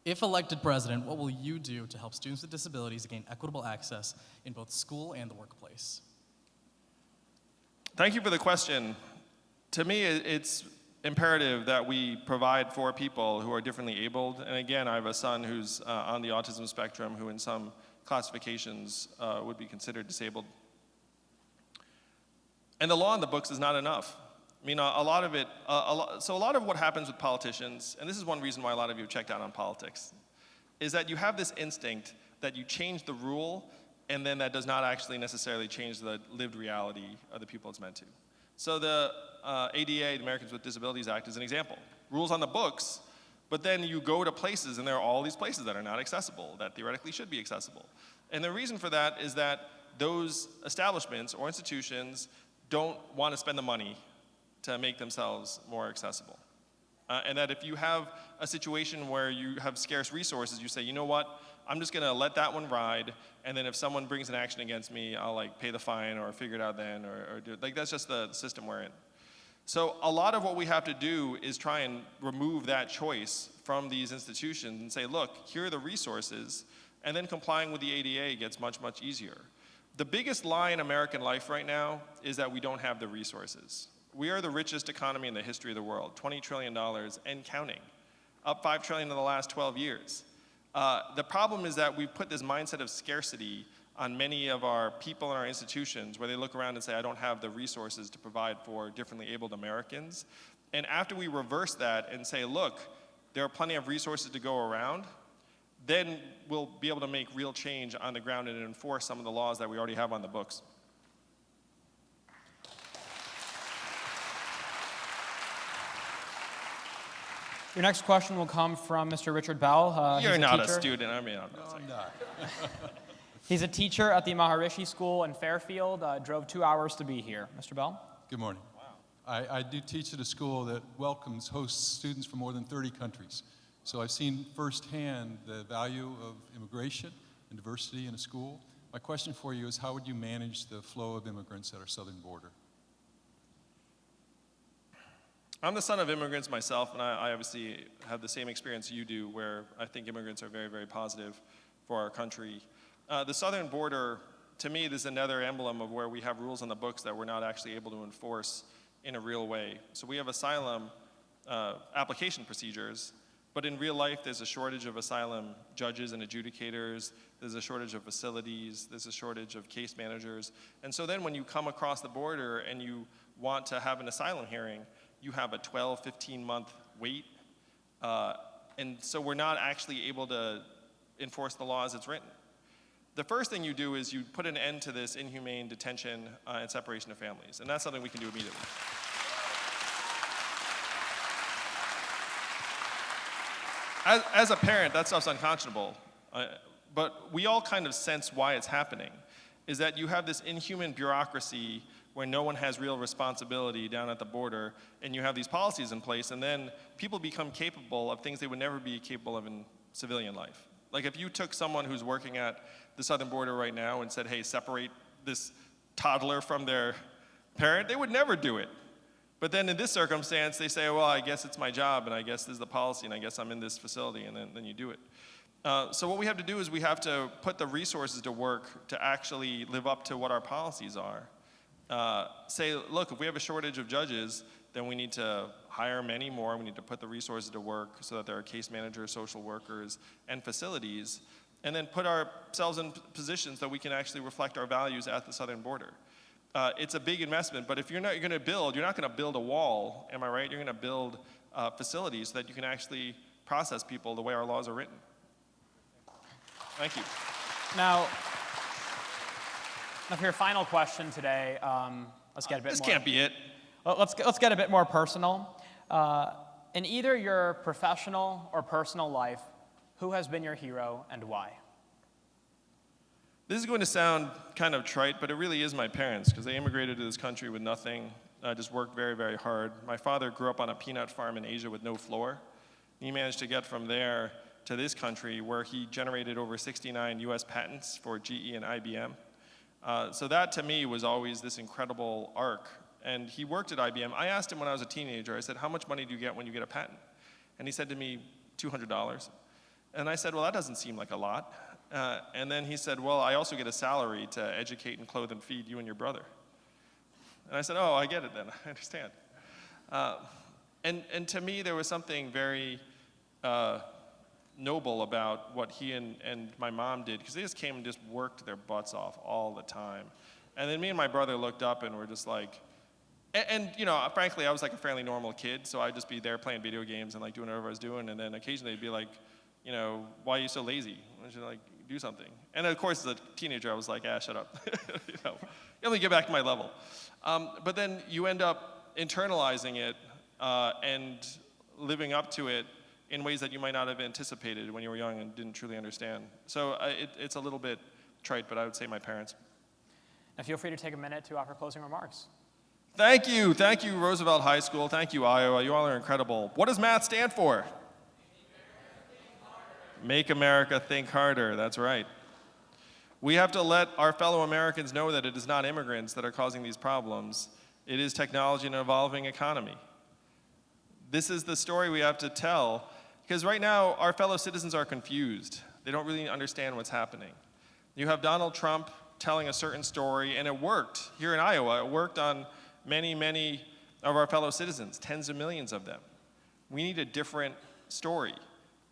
If elected president, what will you do to help students with disabilities gain equitable access in both school and the workplace? Thank you for the question. To me, it's imperative that we provide for people who are differently abled. And again, I have a son who's on the autism spectrum who in some classifications would be considered disabled. And the law in the books is not enough. I mean, a lot of what happens with politicians, and this is one reason why a lot of you have checked out on politics, is that you have this instinct that you change the rule, and then that does not actually necessarily change the lived reality of the people it's meant to. So the ADA, the Americans with Disabilities Act, is an example. Rules on the books, but then you go to places, and there are all these places that are not accessible, that theoretically should be accessible. And the reason for that is that those establishments or institutions don't want to spend the money to make themselves more accessible. And that if you have a situation where you have scarce resources, you say, you know what, I'm just gonna let that one ride, and then if someone brings an action against me, I'll like pay the fine or figure it out then, or do it. Like that's just the system we're in. So a lot of what we have to do is try and remove that choice from these institutions and say, look, here are the resources, and then complying with the ADA gets much, much easier. The biggest lie in American life right now is that we don't have the resources. We are the richest economy in the history of the world, $20 trillion and counting, up $5 trillion in the last 12 years. The problem is that we've put this mindset of scarcity on many of our people in our institutions where they look around and say, I don't have the resources to provide for differently abled Americans. And after we reverse that and say, look, there are plenty of resources to go around, then we'll be able to make real change on the ground and enforce some of the laws that we already have on the books. Your next question will come from Mr. Richard Bell. You're not a student. I mean, I'm not. He's a teacher at the Maharishi School in Fairfield. Drove 2 hours to be here. Mr. Bell? Good morning. Wow. I do teach at a school that hosts students from more than 30 countries. So I've seen firsthand the value of immigration and diversity in a school. My question for you is, how would you manage the flow of immigrants at our southern border? I'm the son of immigrants myself, and I obviously have the same experience you do, where I think immigrants are very, very positive for our country. The southern border, to me, this is another emblem of where we have rules on the books that we're not actually able to enforce in a real way. So we have asylum application procedures, but in real life, there's a shortage of asylum judges and adjudicators, there's a shortage of facilities, there's a shortage of case managers. And so then when you come across the border and you want to have an asylum hearing, you have a 12, 15-month wait. And so we're not actually able to enforce the law as it's written. The first thing you do is you put an end to this inhumane detention and separation of families, and that's something we can do immediately. As a parent, that stuff's unconscionable, but we all kind of sense why it's happening, is that you have this inhuman bureaucracy where no one has real responsibility down at the border, and you have these policies in place, and then people become capable of things they would never be capable of in civilian life. Like if you took someone who's working at the southern border right now and said, hey, separate this toddler from their parent, they would never do it. But then in this circumstance, they say, well, I guess it's my job, and I guess this is the policy, and I guess I'm in this facility, and then you do it. So what we have to do is we have to put the resources to work to actually live up to what our policies are. Say, look, if we have a shortage of judges, then we need to hire many more. We need to put the resources to work so that there are case managers, social workers, and facilities, and then put ourselves in positions that we can actually reflect our values at the southern border. It's a big investment, but if you're not going to build, you're not going to build a wall, am I right? You're going to build facilities so that you can actually process people the way our laws are written. Thank you. Now for your final question today, let's get a bit more. This can't be it. Let's get a bit more personal. In either your professional or personal life, who has been your hero and why? This is going to sound kind of trite, but it really is my parents, because they immigrated to this country with nothing, just worked very, very hard. My father grew up on a peanut farm in Asia with no floor. He managed to get from there to this country where he generated over 69 US patents for GE and IBM. So that to me was always this incredible arc. And he worked at IBM. I asked him when I was a teenager, I said, how much money do you get when you get a patent? And he said to me, $200. And I said, well, that doesn't seem like a lot. And then he said, well, I also get a salary to educate and clothe and feed you and your brother. And I said, oh, I get it then, I understand. And to me, there was something very noble about what he and my mom did, because they just came and just worked their butts off all the time. And then me and my brother looked up and were just like, and you know, frankly, I was like a fairly normal kid, so I'd just be there playing video games and like doing whatever I was doing, and then occasionally they'd be like, you know, why are you so lazy? Why don't you like do something? And of course, as a teenager, I was like, shut up. You know, let me get back to my level. But then you end up internalizing it and living up to it in ways that you might not have anticipated when you were young and didn't truly understand. So it's a little bit trite, but I would say my parents. Now feel free to take a minute to offer closing remarks. Thank you, Roosevelt High School. Thank you, Iowa. You all are incredible. What does MATH stand for? Make America think harder. That's right. We have to let our fellow Americans know that it is not immigrants that are causing these problems. It is technology and an evolving economy. This is the story we have to tell, Because right now, our fellow citizens are confused. They don't really understand what's happening. You have Donald Trump telling a certain story, and it worked here in Iowa. It worked on many, many of our fellow citizens, tens of millions of them. We need a different story.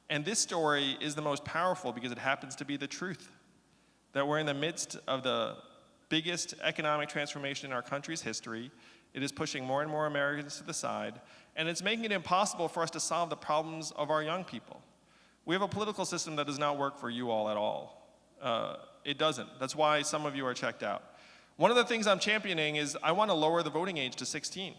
And this story is the most powerful because it happens to be the truth. That we're in the midst of the biggest economic transformation in our country's history. It is pushing more and more Americans to the side, and it's making it impossible for us to solve the problems of our young people. We have a political system that does not work for you all at all. It doesn't. That's why some of you are checked out. One of the things I'm championing is I want to lower the voting age to 16.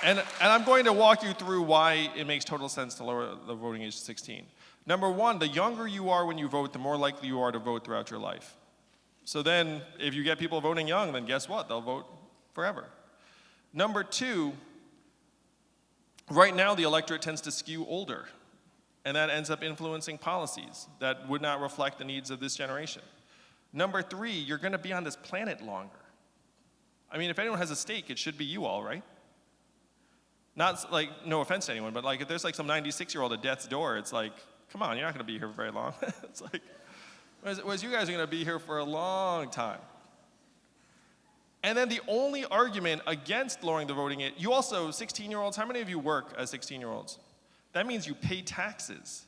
And I'm going to walk you through why it makes total sense to lower the voting age to 16. Number one, the younger you are when you vote, the more likely you are to vote throughout your life. So then, if you get people voting young, then guess what? They'll vote forever. Number two, right now the electorate tends to skew older, and that ends up influencing policies that would not reflect the needs of this generation. Number three, you're going to be on this planet longer. I mean, if anyone has a stake, it should be you all, right? Not like, no offense to anyone, but like if there's like some 96-year-old at death's door, it's like, come on, you're not going to be here for very long. It's like, whereas you guys are going to be here for a long time. And then the only argument against lowering the voting age, you also, 16-year-olds, how many of you work as 16-year-olds? That means you pay taxes.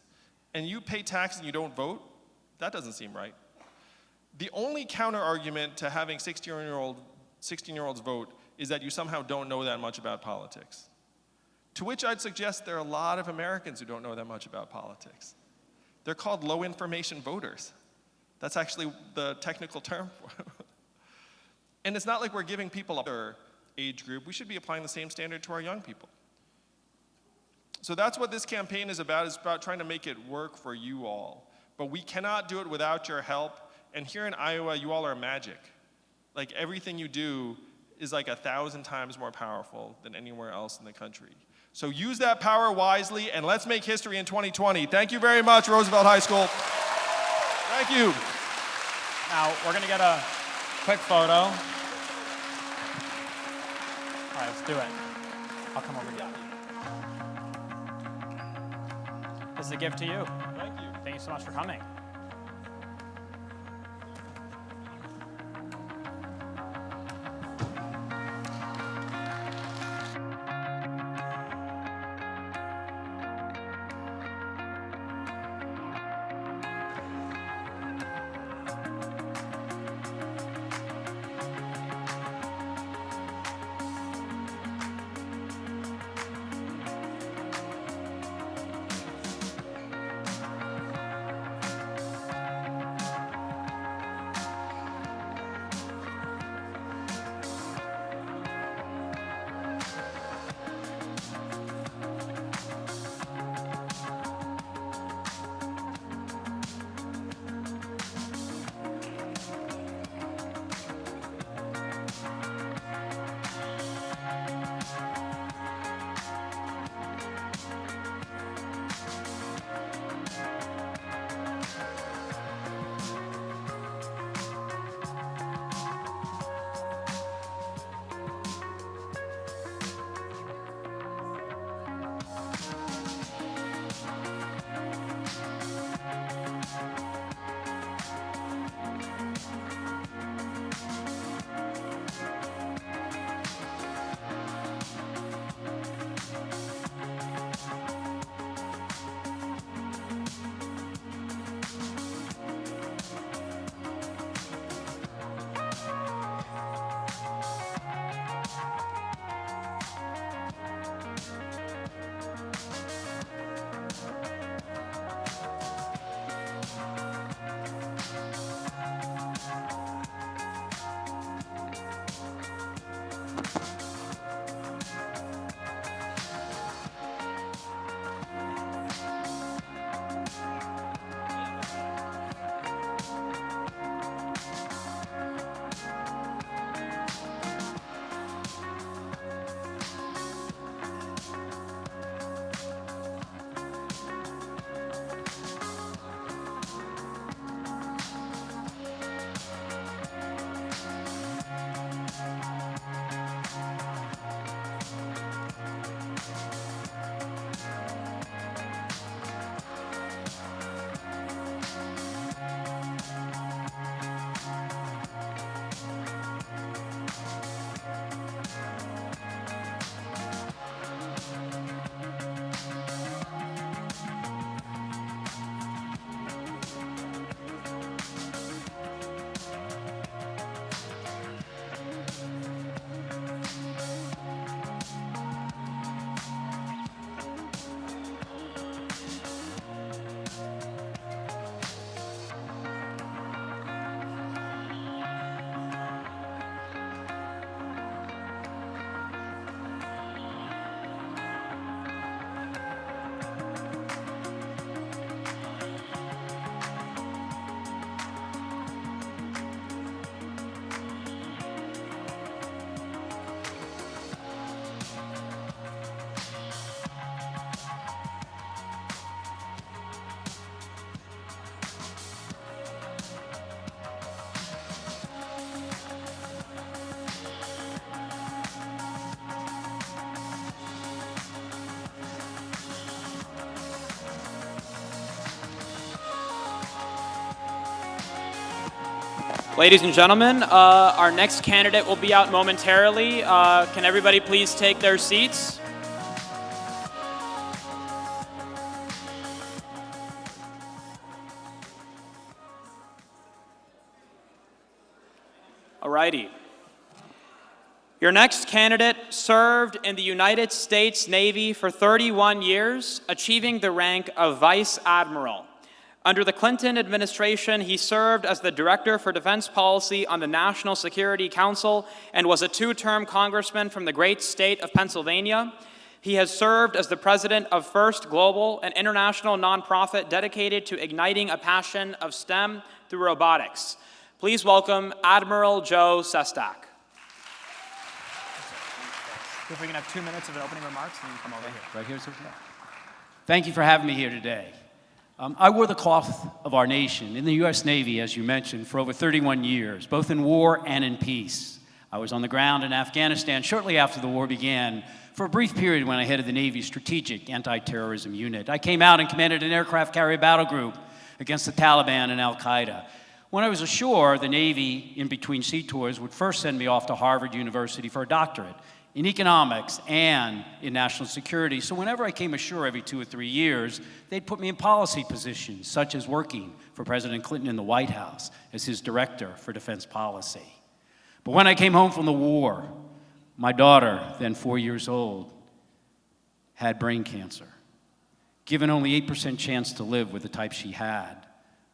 And you pay taxes and you don't vote? That doesn't seem right. The only counter argument to having 16-year-olds vote is that you somehow don't know that much about politics. To which I'd suggest there are a lot of Americans who don't know that much about politics. They're called low information voters. That's actually the technical term for it. And it's not like we're giving people a age group. We should be applying the same standard to our young people. So that's what this campaign is about trying to make it work for you all. But we cannot do it without your help. And here in Iowa, you all are magic. Like everything you do is like 1,000 times more powerful than anywhere else in the country. So use that power wisely, and let's make history in 2020. Thank you very much, Roosevelt High School. Thank you. Now, we're going to get a quick photo. All right, let's do it. I'll come over here. This is a gift to you. Thank you. Thank you so much for coming. Ladies and gentlemen, our next candidate will be out momentarily. Can everybody please take their seats? Alrighty. Your next candidate served in the United States Navy for 31 years, achieving the rank of Vice Admiral. Under the Clinton administration, he served as the Director for Defense Policy on the National Security Council and was a two-term congressman from the great state of Pennsylvania. He has served as the president of First Global, an international nonprofit dedicated to igniting a passion of STEM through robotics. Please welcome Admiral Joe Sestak. If we can have 2 minutes of an opening remarks, and you come over here. Right here, sir? Thank you for having me here today. I wore the cloth of our nation in the U.S. Navy, as you mentioned, for over 31 years, both in war and in peace. I was on the ground in Afghanistan shortly after the war began for a brief period when I headed the Navy's Strategic Anti-Terrorism Unit. I came out and commanded an aircraft carrier battle group against the Taliban and Al-Qaeda. When I was ashore, the Navy, in between sea tours, would first send me off to Harvard University for a doctorate in economics and in national security. So whenever I came ashore every 2 or 3 years, they'd put me in policy positions, such as working for President Clinton in the White House as his director for defense policy. But when I came home from the war, my daughter, then 4 years old, had brain cancer. Given only 8% chance to live with the type she had,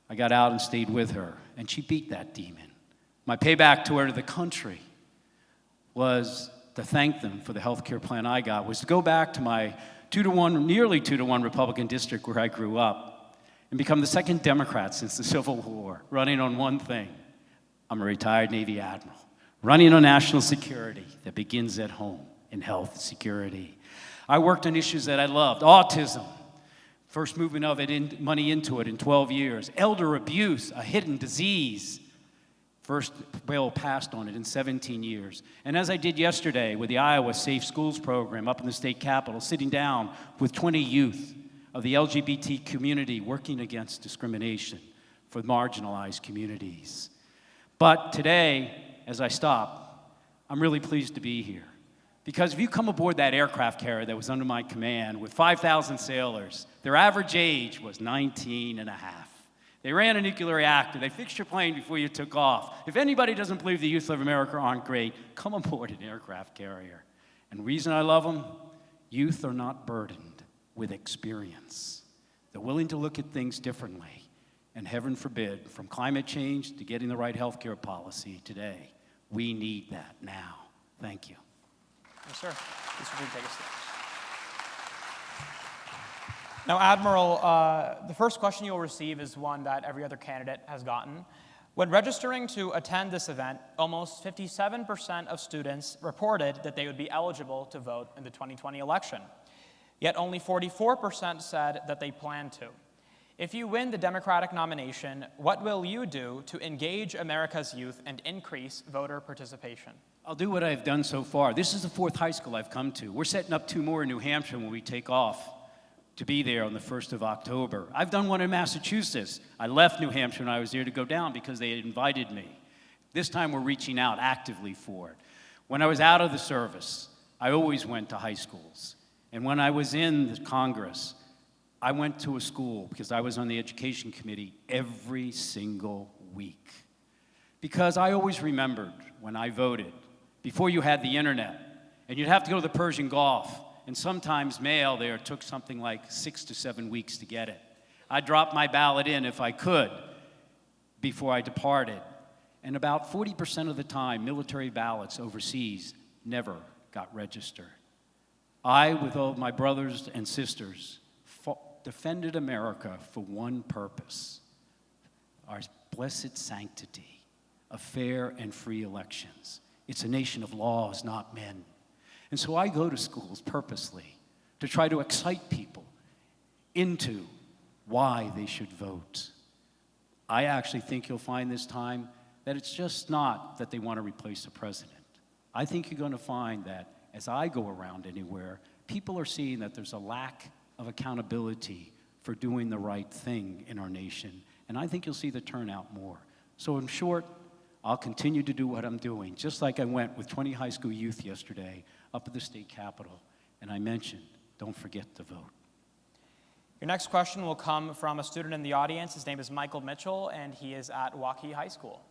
I got out and stayed with her, and she beat that demon. My payback to her, to the country, was to thank them for the health care plan I got, was to go back to my nearly 2-to-1 Republican district where I grew up and become the second Democrat since the Civil War, running on one thing. I'm a retired Navy admiral, running on national security that begins at home in health security. I worked on issues that I loved: autism, first movement of it, money into it in 12 years, elder abuse, a hidden disease, first bill passed on it in 17 years. And as I did yesterday with the Iowa Safe Schools program up in the state capitol, sitting down with 20 youth of the LGBT community working against discrimination for marginalized communities. But today, as I stop, I'm really pleased to be here. Because if you come aboard that aircraft carrier that was under my command with 5,000 sailors, their average age was 19 and a half. They ran a nuclear reactor. They fixed your plane before you took off. If anybody doesn't believe the youth of America aren't great, come aboard an aircraft carrier. And the reason I love them, youth are not burdened with experience. They're willing to look at things differently. And heaven forbid, from climate change to getting the right health care policy today, we need that now. Thank you. Yes, sir. Please feel free to take a seat. Now, Admiral, the first question you'll receive is one that every other candidate has gotten. When registering to attend this event, almost 57% of students reported that they would be eligible to vote in the 2020 election. Yet only 44% said that they plan to. If you win the Democratic nomination, what will you do to engage America's youth and increase voter participation? I'll do what I've done so far. This is the 4th high school I've come to. We're setting up 2 more in New Hampshire when we take off to be there on the 1st of October. I've done one in Massachusetts. I left New Hampshire and I was there to go down because they had invited me. This time we're reaching out actively for it. When I was out of the service, I always went to high schools. And when I was in the Congress, I went to a school because I was on the education committee every single week. Because I always remembered when I voted, before you had the internet, and you'd have to go to the Persian Gulf, and sometimes mail there took something like 6 to 7 weeks to get it. I dropped my ballot in if I could before I departed. And about 40% of the time, military ballots overseas never got registered. I, with all my brothers and sisters, defended America for one purpose: our blessed sanctity of fair and free elections. It's a nation of laws, not men. And so I go to schools purposely to try to excite people into why they should vote. I actually think you'll find this time that it's just not that they want to replace the president. I think you're going to find that as I go around anywhere, people are seeing that there's a lack of accountability for doing the right thing in our nation. And I think you'll see the turnout more. So in short, I'll continue to do what I'm doing, just like I went with 20 high school youth yesterday up at the state capitol, and I mentioned, don't forget to vote. Your next question will come from a student in the audience. His name is Michael Mitchell, and he is at Waukee High School.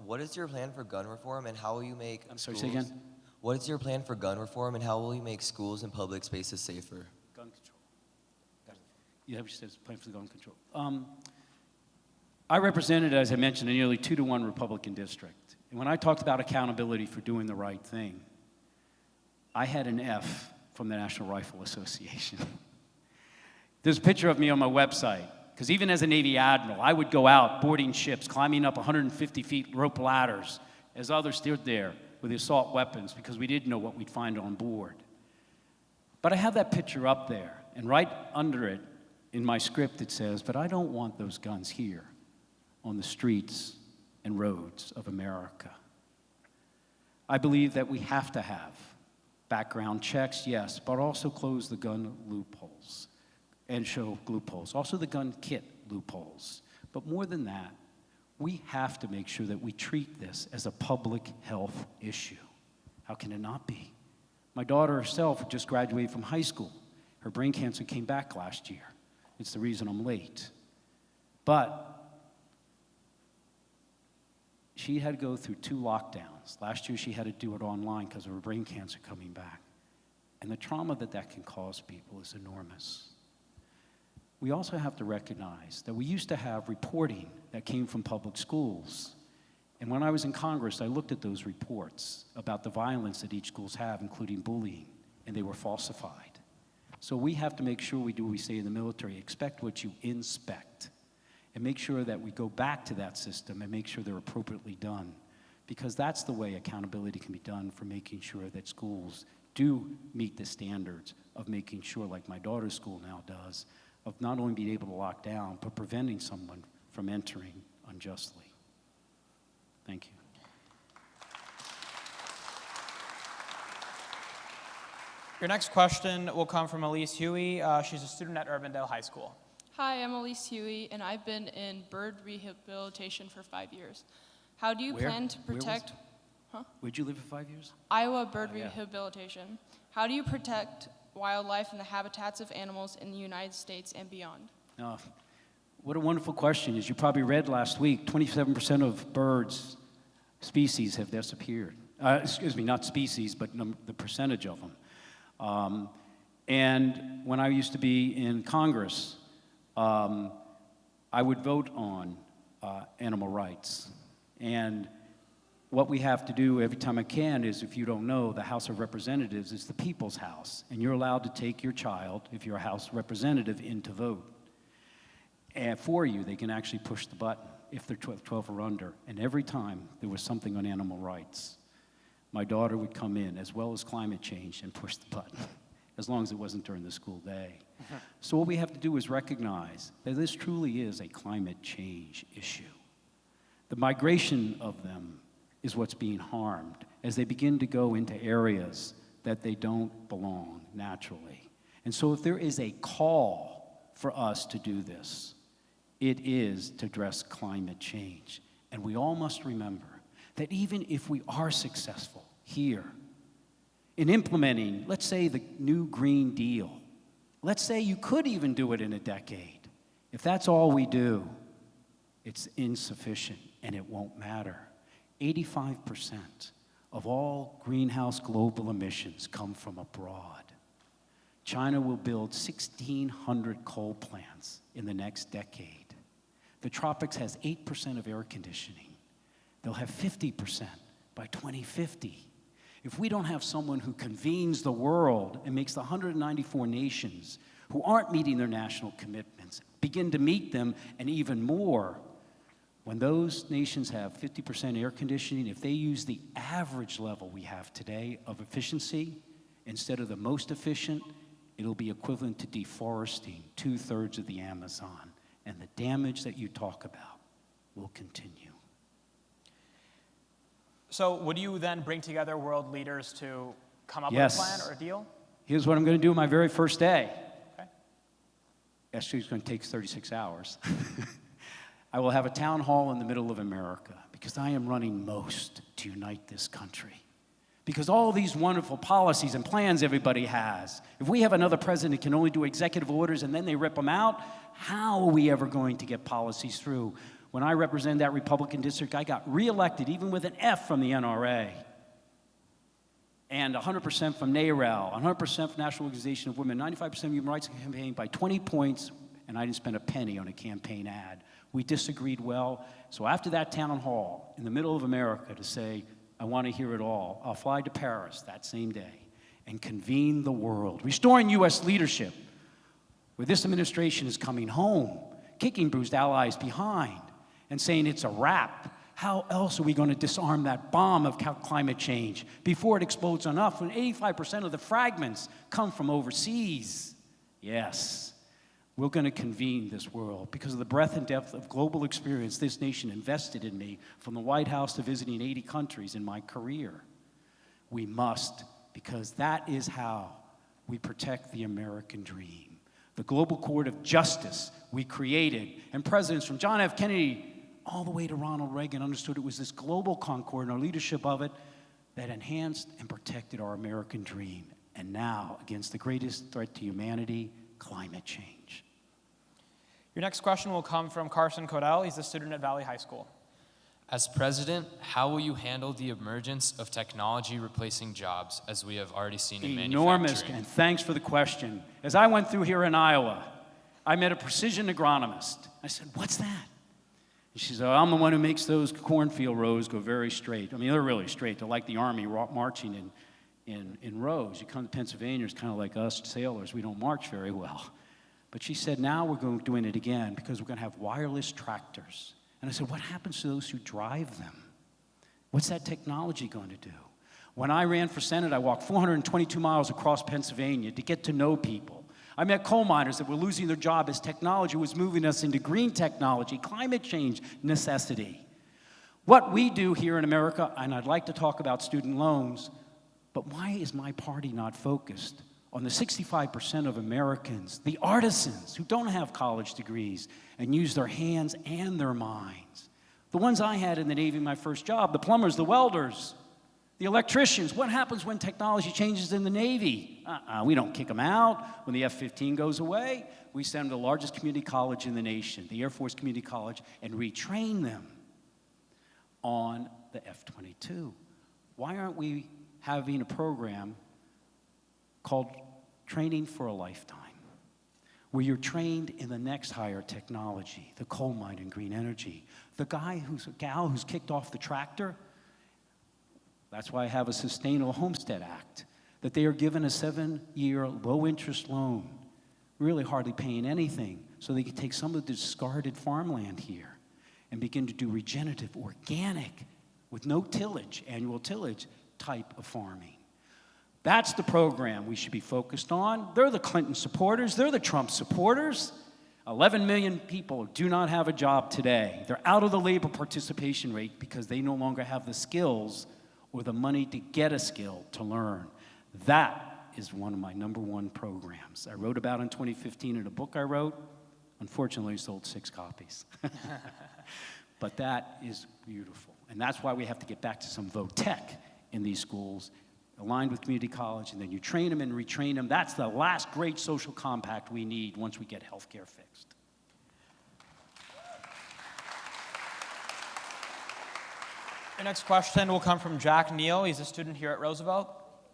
What is your plan for gun reform, and how will you make I'm sorry, schools, say again? What is your plan for gun reform, and how will you make schools and public spaces safer? Gun control. Yeah, she says plan for the gun control. I represented, as I mentioned, a nearly 2-to-1 Republican district. And when I talked about accountability for doing the right thing, I had an F from the National Rifle Association. There's a picture of me on my website, because even as a Navy admiral, I would go out boarding ships, climbing up 150 feet rope ladders, as others stood there with assault weapons, because we didn't know what we'd find on board. But I have that picture up there, and right under it, in my script, it says, but I don't want those guns here on the streets and roads of America. I believe that we have to have background checks, yes, but also close the gun loopholes and show loopholes, also the gun kit loopholes. But more than that, we have to make sure that we treat this as a public health issue. How can it not be? My daughter herself just graduated from high school. Her brain cancer came back last year. It's the reason I'm late. But she had to go through 2 lockdowns. Last year she had to do it online because of her brain cancer coming back. And the trauma that that can cause people is enormous. We also have to recognize that we used to have reporting that came from public schools. And when I was in Congress, I looked at those reports about the violence that each schools have, including bullying, and they were falsified. So we have to make sure we do what we say in the military, expect what you inspect, and make sure that we go back to that system and make sure they're appropriately done, because that's the way accountability can be done for making sure that schools do meet the standards of making sure, like my daughter's school now does, of not only being able to lock down, but preventing someone from entering unjustly. Thank you. Your next question will come from Elise Huey. She's a student at Urbandale High School. Hi, I'm Elise Huey, and I've been in bird rehabilitation for 5 years. How do you plan to protect... Where'd you live for 5 years? Iowa bird rehabilitation. How do you protect wildlife and the habitats of animals in the United States and beyond? What a wonderful question. As you probably read last week, 27% of birds species have disappeared. Excuse me, not species, but the percentage of them. And when I used to be in Congress, I would vote on animal rights. And what we have to do every time I can is, if you don't know, the House of Representatives is the people's house. And you're allowed to take your child, if you're a House representative, in to vote. And for you, they can actually push the button if they're 12 or under. And every time there was something on animal rights, my daughter would come in, as well as climate change, and push the button, as long as it wasn't during the school day. So what we have to do is recognize that this truly is a climate change issue. The migration of them is what's being harmed as they begin to go into areas that they don't belong naturally. And so if there is a call for us to do this, it is to address climate change. And we all must remember that even if we are successful here in implementing, let's say, the new Green Deal, let's say you could even do it in a decade. If that's all we do, it's insufficient and it won't matter. 85% of all greenhouse global emissions come from abroad. China will build 1,600 coal plants in the next decade. The tropics has 8% of air conditioning. They'll have 50% by 2050. If we don't have someone who convenes the world and makes the 194 nations who aren't meeting their national commitments begin to meet them, and even more, when those nations have 50% air conditioning, if they use the average level we have today of efficiency instead of the most efficient, it'll be equivalent to deforesting 2/3 of the Amazon. And the damage that you talk about will continue. So would you then bring together world leaders to come up Yes. with a plan or a deal? Here's what I'm going to do my very first day. Okay. Actually, it's going to take 36 hours. I will have a town hall in the middle of America, because I am running most to unite this country. Because all these wonderful policies and plans everybody has, if we have another president who can only do executive orders and then they rip them out, how are we ever going to get policies through? When I represented that Republican district, I got reelected, even with an F from the NRA. And 100% from NARAL, 100% from National Organization of Women, 95% Human Rights Campaign by 20 points, and I didn't spend a penny on a campaign ad. We disagreed well. So after that town hall, in the middle of America, to say, I want to hear it all, I'll fly to Paris that same day and convene the world, restoring U.S. leadership, where this administration is coming home, kicking bruised allies behind, and saying it's a wrap. How else are we going to disarm that bomb of climate change before it explodes on us when 85% of the fragments come from overseas? Yes, we're going to convene this world because of the breadth and depth of global experience this nation invested in me, from the White House to visiting 80 countries in my career. We must, because that is how we protect the American dream. The global court of justice we created, and presidents from John F. Kennedy all the way to Ronald Reagan understood it was this global concord and our leadership of it that enhanced and protected our American dream. And now, against the greatest threat to humanity, climate change. Your next question will come from Carson Codell. He's a student at Valley High School. As president, how will you handle the emergence of technology replacing jobs, as we have already seen in Enormous, manufacturing? and thanks for the question. As I went through here in Iowa, I met a precision agronomist. I said, what's that? And she said, I'm the one who makes those cornfield rows go very straight. I mean, they're really straight. They're like the Army marching in rows. You come to Pennsylvania, it's kind of like us sailors. We don't march very well. But she said, now we're doing it again because we're going to have wireless tractors. And I said, what happens to those who drive them? What's that technology going to do? When I ran for Senate, I walked 422 miles across Pennsylvania to get to know people. I met coal miners that were losing their job as technology was moving us into green technology, climate change necessity. What we do here in America, and I'd like to talk about student loans, but why is my party not focused on the 65% of Americans, the artisans who don't have college degrees and use their hands and their minds? The ones I had in the Navy, my first job, the plumbers, the welders, the electricians. What happens when technology changes in the Navy? We don't kick them out. When the F-15 goes away, we send them to the largest community college in the nation, the Air Force Community College, and retrain them on the F-22. Why aren't we having a program called Training for a Lifetime, where you're trained in the next higher technology, the coal mine and green energy? The gal who's kicked off the tractor, that's why I have a Sustainable Homestead Act, that they are given a 7-year low-interest loan, really hardly paying anything, so they can take some of the discarded farmland here and begin to do regenerative, organic, with no tillage, annual tillage type of farming. That's the program we should be focused on. They're the Clinton supporters. They're the Trump supporters. 11 million people do not have a job today. They're out of the labor participation rate because they no longer have the skills or the money to get a skill to learn. That is one of my #1 programs. I wrote about in 2015 in a book I wrote. Unfortunately, I sold 6 copies. But that is beautiful. And that's why we have to get back to some vo-tech in these schools, aligned with community college, and then you train them and retrain them. That's the last great social compact we need once we get healthcare fixed. Your next question will come from Jack Neal. He's a student here at Roosevelt.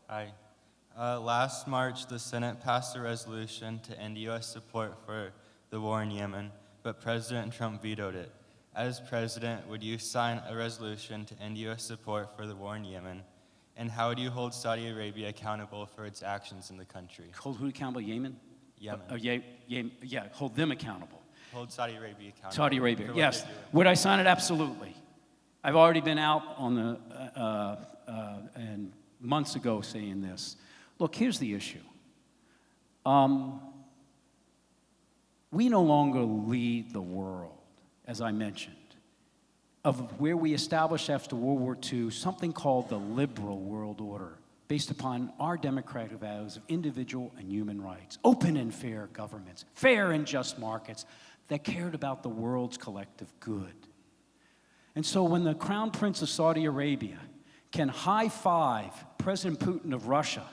Hi. Last March, the Senate passed a resolution to end U.S. support for the war in Yemen, but President Trump vetoed it. As president, would you sign a resolution to end U.S. support for the war in Yemen? And how do you hold Saudi Arabia accountable for its actions in the country? Hold who accountable? Yemen? Yemen. Yeah, hold them accountable. Hold Saudi Arabia accountable. Saudi Arabia, yes. Would I sign it? Absolutely. I've already been out on the, and months ago saying this. Look, here's the issue. We no longer lead the world, as I mentioned, of where we established after World War II something called the liberal world order, based upon our democratic values of individual and human rights, open and fair governments, fair and just markets that cared about the world's collective good. And so when the Crown Prince of Saudi Arabia can high-five President Putin of Russia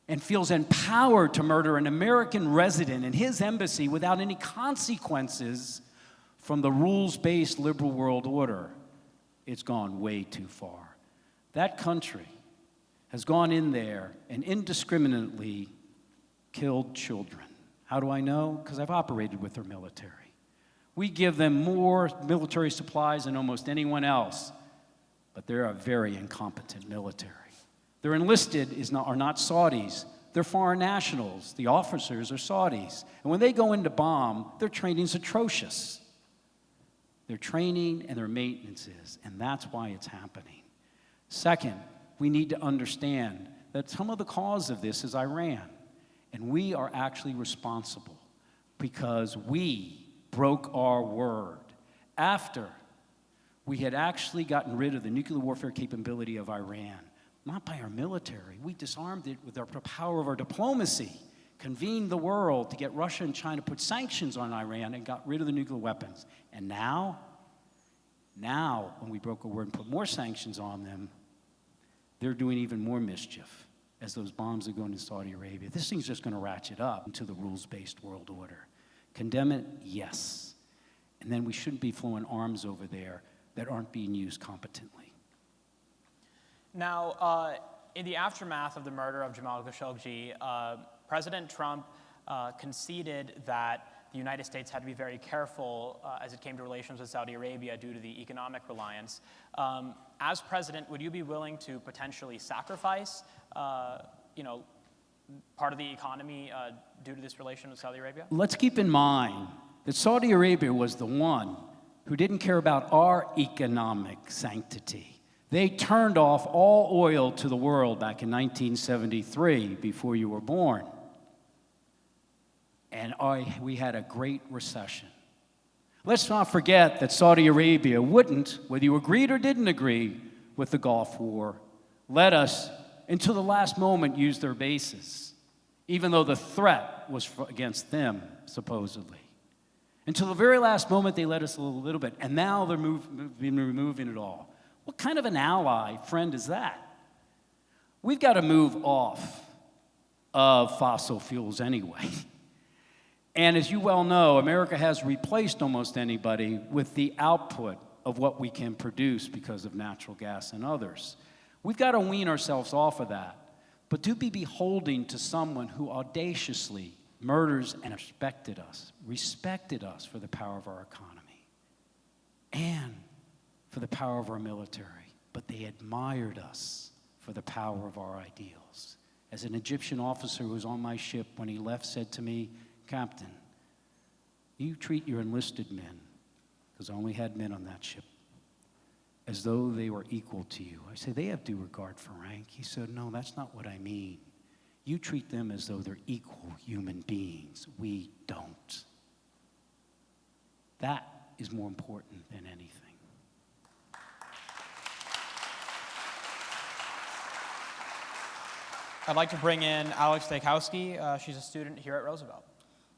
and feels empowered to murder an American resident in his embassy without any consequences from the rules-based liberal world order, it's gone way too far. That country has gone in there and indiscriminately killed children. How do I know? Because I've operated with their military. We give them more military supplies than almost anyone else, but they're a very incompetent military. Their enlisted are not Saudis. They're foreign nationals. The officers are Saudis. And when they go in to bomb, their training's atrocious. Their training and their maintenance is, and that's why it's happening. Second, we need to understand that some of the cause of this is Iran, and we are actually responsible because we broke our word after we had actually gotten rid of the nuclear warfare capability of Iran. Not by our military. We disarmed it with the power of our diplomacy, convened the world to get Russia and China to put sanctions on Iran and got rid of the nuclear weapons. And now, when we broke our word and put more sanctions on them, they're doing even more mischief as those bombs are going to Saudi Arabia. This thing's just going to ratchet up into the rules-based world order. Condemn it? Yes. And then we shouldn't be flowing arms over there that aren't being used competently. Now, in the aftermath of the murder of Jamal Khashoggi, President Trump conceded that the United States had to be very careful as it came to relations with Saudi Arabia due to the economic reliance. As president, would you be willing to potentially sacrifice, part of the economy due to this relation with Saudi Arabia? Let's keep in mind that Saudi Arabia was the one who didn't care about our economic sanctity. They turned off all oil to the world back in 1973, before you were born. And we had a great recession. Let's not forget that Saudi Arabia wouldn't, whether you agreed or didn't agree with the Gulf War, let us, until the last moment, use their bases, even though the threat was against them, supposedly. Until the very last moment, they let us a little bit, and now they're removing it all. What kind of an ally, friend, is that? We've got to move off of fossil fuels anyway. And as you well know, America has replaced almost anybody with the output of what we can produce because of natural gas and others. We've got to wean ourselves off of that. But to be beholden to someone who audaciously murders and respected us for the power of our economy and for the power of our military, but they admired us for the power of our ideals. As an Egyptian officer who was on my ship when he left said to me, "Captain, you treat your enlisted men," because I only had men on that ship, "as though they were equal to you." I said, "They have due regard for rank." He said, "No, that's not what I mean. You treat them as though they're equal human beings. We don't." That is more important than anything. I'd like to bring in Alex Stakowski. She's a student here at Roosevelt.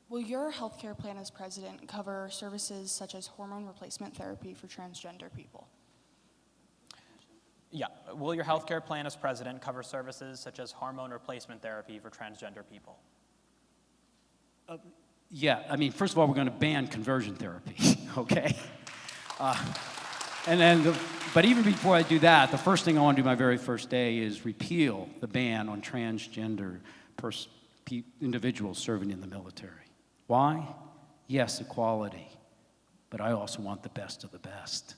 Will your healthcare plan as president cover services such as hormone replacement therapy for transgender people? Yeah. Will your healthcare plan as president cover services such as hormone replacement therapy for transgender people? Yeah, I mean, first of all, we're going to ban conversion therapy, okay? But even before I do that, the first thing I want to do my very first day is repeal the ban on transgender individuals serving in the military. Why? Yes, equality, but I also want the best of the best.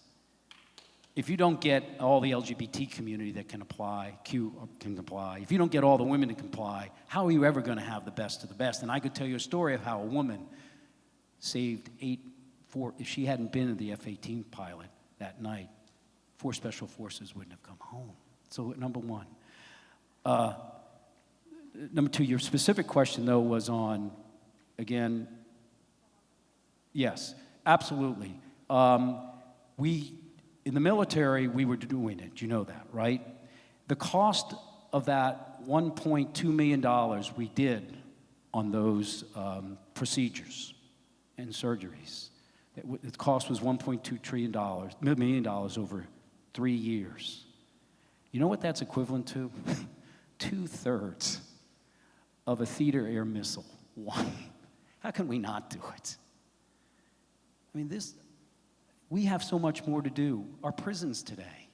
If you don't get all the LGBT community that can comply, if you don't get all the women to comply, how are you ever going to have the best of the best? And I could tell you a story of how a woman saved if she hadn't been the F-18 pilot that night, 4 special forces wouldn't have come home. So number one. Number two, your specific question, though, was on, again, yes, absolutely. In the military, we were doing it. You know that, right? The cost of that $1.2 million we did on those procedures and surgeries The cost was $1.2 million over 3 years. You know what that's equivalent to? 2/3 of a theater air missile. One. How can we not do it? I mean, we have so much more to do. Our prisons today,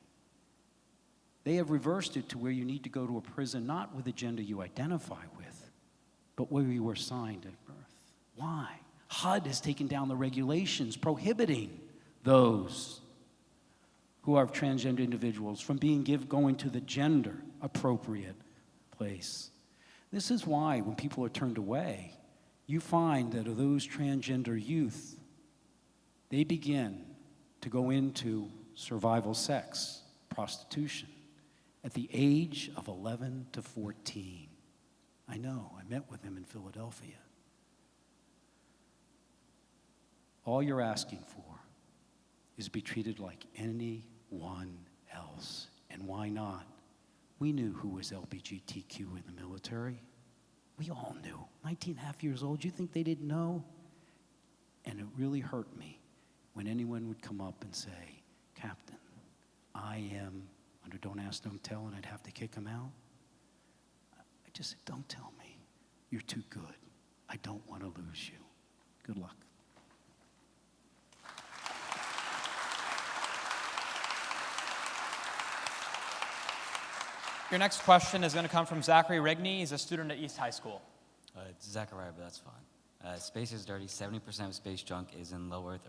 they have reversed it to where you need to go to a prison not with the gender you identify with, but where you were assigned at birth. Why? HUD has taken down the regulations prohibiting those who are transgender individuals from going to the gender appropriate place. This is why when people are turned away, you find that of those transgender youth, they begin to go into survival sex, prostitution, at the age of 11 to 14. I know, I met with them in Philadelphia. All you're asking for is to be treated like anyone else. And why not? We knew who was LGBTQ in the military. We all knew. 19 and a half years old, you think they didn't know? And it really hurt me when anyone would come up and say, Captain, I am under don't ask, don't tell, and I'd have to kick him out. I just said, don't tell me. You're too good. I don't want to lose you. Good luck. Your next question is going to come from Zachary Rigney. He's a student at East High School. It's Zachariah, but that's fine. Space is dirty. 70% of space junk is in low Earth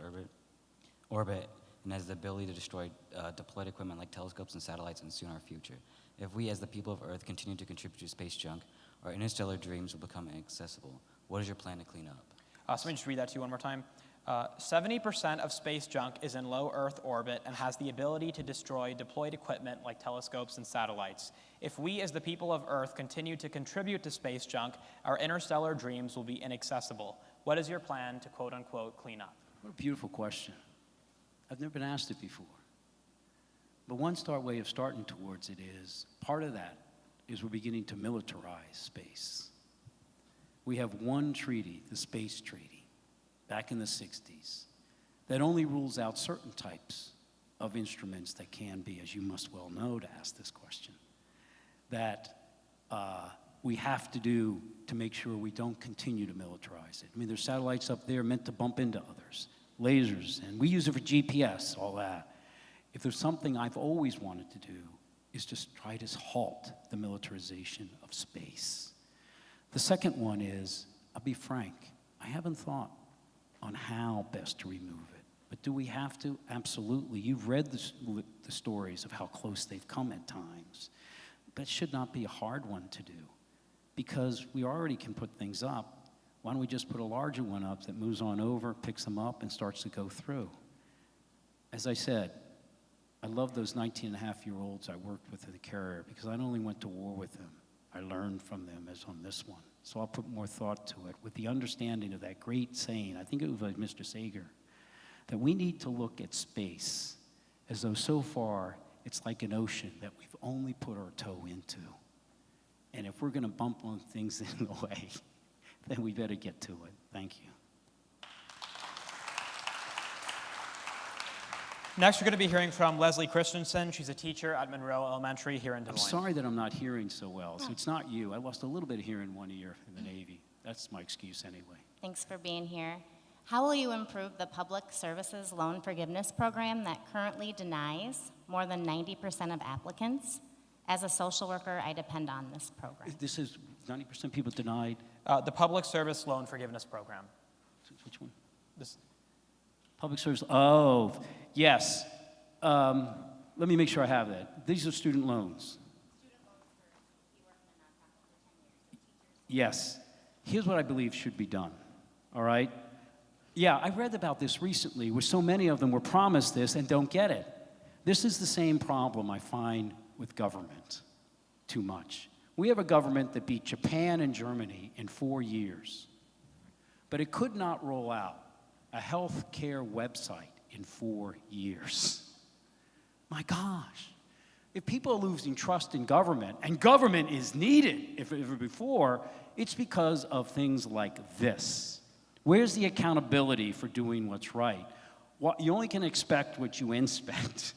orbit and has the ability to destroy deployed equipment like telescopes and satellites in soon our future. If we, as the people of Earth, continue to contribute to space junk, our interstellar dreams will become inaccessible. What is your plan to clean up? So let me just read that to you one more time. 70% of space junk is in low Earth orbit and has the ability to destroy deployed equipment like telescopes and satellites. If we, as the people of Earth, continue to contribute to space junk, our interstellar dreams will be inaccessible. What is your plan to quote-unquote clean up? What a beautiful question. I've never been asked it before. But one way of starting towards it is, part of that is we're beginning to militarize space. We have one treaty, the Space Treaty, back in the 60s, that only rules out certain types of instruments that can be, as you must well know to ask this question, that we have to do to make sure we don't continue to militarize it. I mean, there's satellites up there meant to bump into others, lasers, and we use it for GPS, all that. If there's something I've always wanted to do is just try to halt the militarization of space. The second one is, I'll be frank, I haven't thought on how best to remove it. But do we have to? Absolutely. You've read the stories of how close they've come at times. But it should not be a hard one to do, because we already can put things up. Why don't we just put a larger one up that moves on over, picks them up, and starts to go through? As I said, I love those 19-and-a-half-year-olds I worked with at the carrier, because I not only went to war with them, I learned from them as on this one. So I'll put more thought to it with the understanding of that great saying, I think it was like Mr. Sager, that we need to look at space as though so far it's like an ocean that we've only put our toe into. And if we're going to bump on things in the way, then we better get to it. Thank you. Next, we're going to be hearing from Leslie Christensen. She's a teacher at Monroe Elementary here in Des Moines. I'm sorry that I'm not hearing so well. So it's not you. I lost a little bit of hearing one ear in the Navy. That's my excuse anyway. Thanks for being here. How will you improve the Public Services Loan Forgiveness Program that currently denies more than 90% of applicants? As a social worker, I depend on this program. This is 90% people denied? The Public Service Loan Forgiveness Program. Which one? This. Public service, oh, yes. Let me make sure I have that. These are student loans. Yes. Here's what I believe should be done, all right? Yeah, I read about this recently, where so many of them were promised this and don't get it. This is the same problem I find with government too much. We have a government that beat Japan and Germany in 4 years, but it could not roll out a health care website in 4 years. My gosh. If people are losing trust in government, and government is needed, if ever before, it's because of things like this. Where's the accountability for doing what's right? you only can expect what you inspect.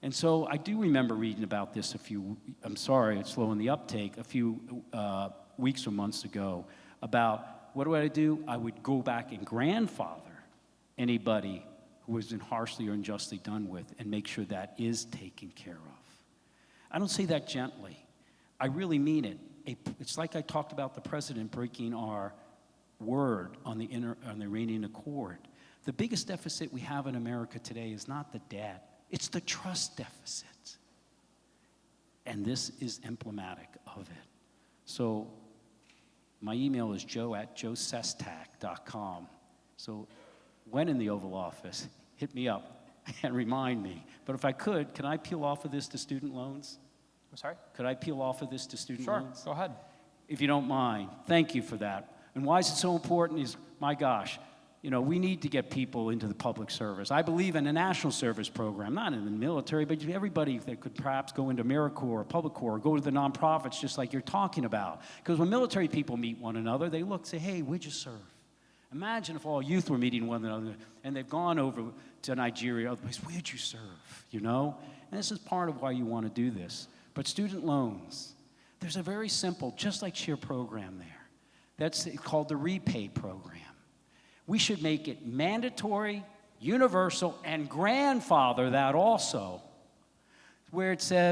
And so I do remember reading about this I'm sorry, it's slow in the uptake, a few weeks or months ago, about what do? I would go back and grandfather anybody who was been harshly or unjustly done with and make sure that is taken care of. I don't say that gently. I really mean it. It's like I talked about the president breaking our word on the Iranian Accord. The biggest deficit we have in America today is not the debt, it's the trust deficit. And this is emblematic of it. So my email is joe@joesestac.com. So when in the Oval Office, hit me up and remind me. But if I could, can I peel off of this to student loans? I'm sorry? Could I peel off of this to student loans? Sure, go ahead. If you don't mind. Thank you for that. And why is it so important is, my gosh, we need to get people into the public service. I believe in a national service program, not in the military, but everybody that could perhaps go into AmeriCorps or Public Corps or go to the nonprofits just like you're talking about. Because when military people meet one another, they look, say, hey, where'd you serve? Imagine if all youth were meeting one another and they've gone over to Nigeria, other places, where'd you serve, And this is part of why you want to do this. But student loans, there's a very simple, just like SHARE program there. That's called the Repay program. We should make it mandatory, universal, and grandfather that also, where it says,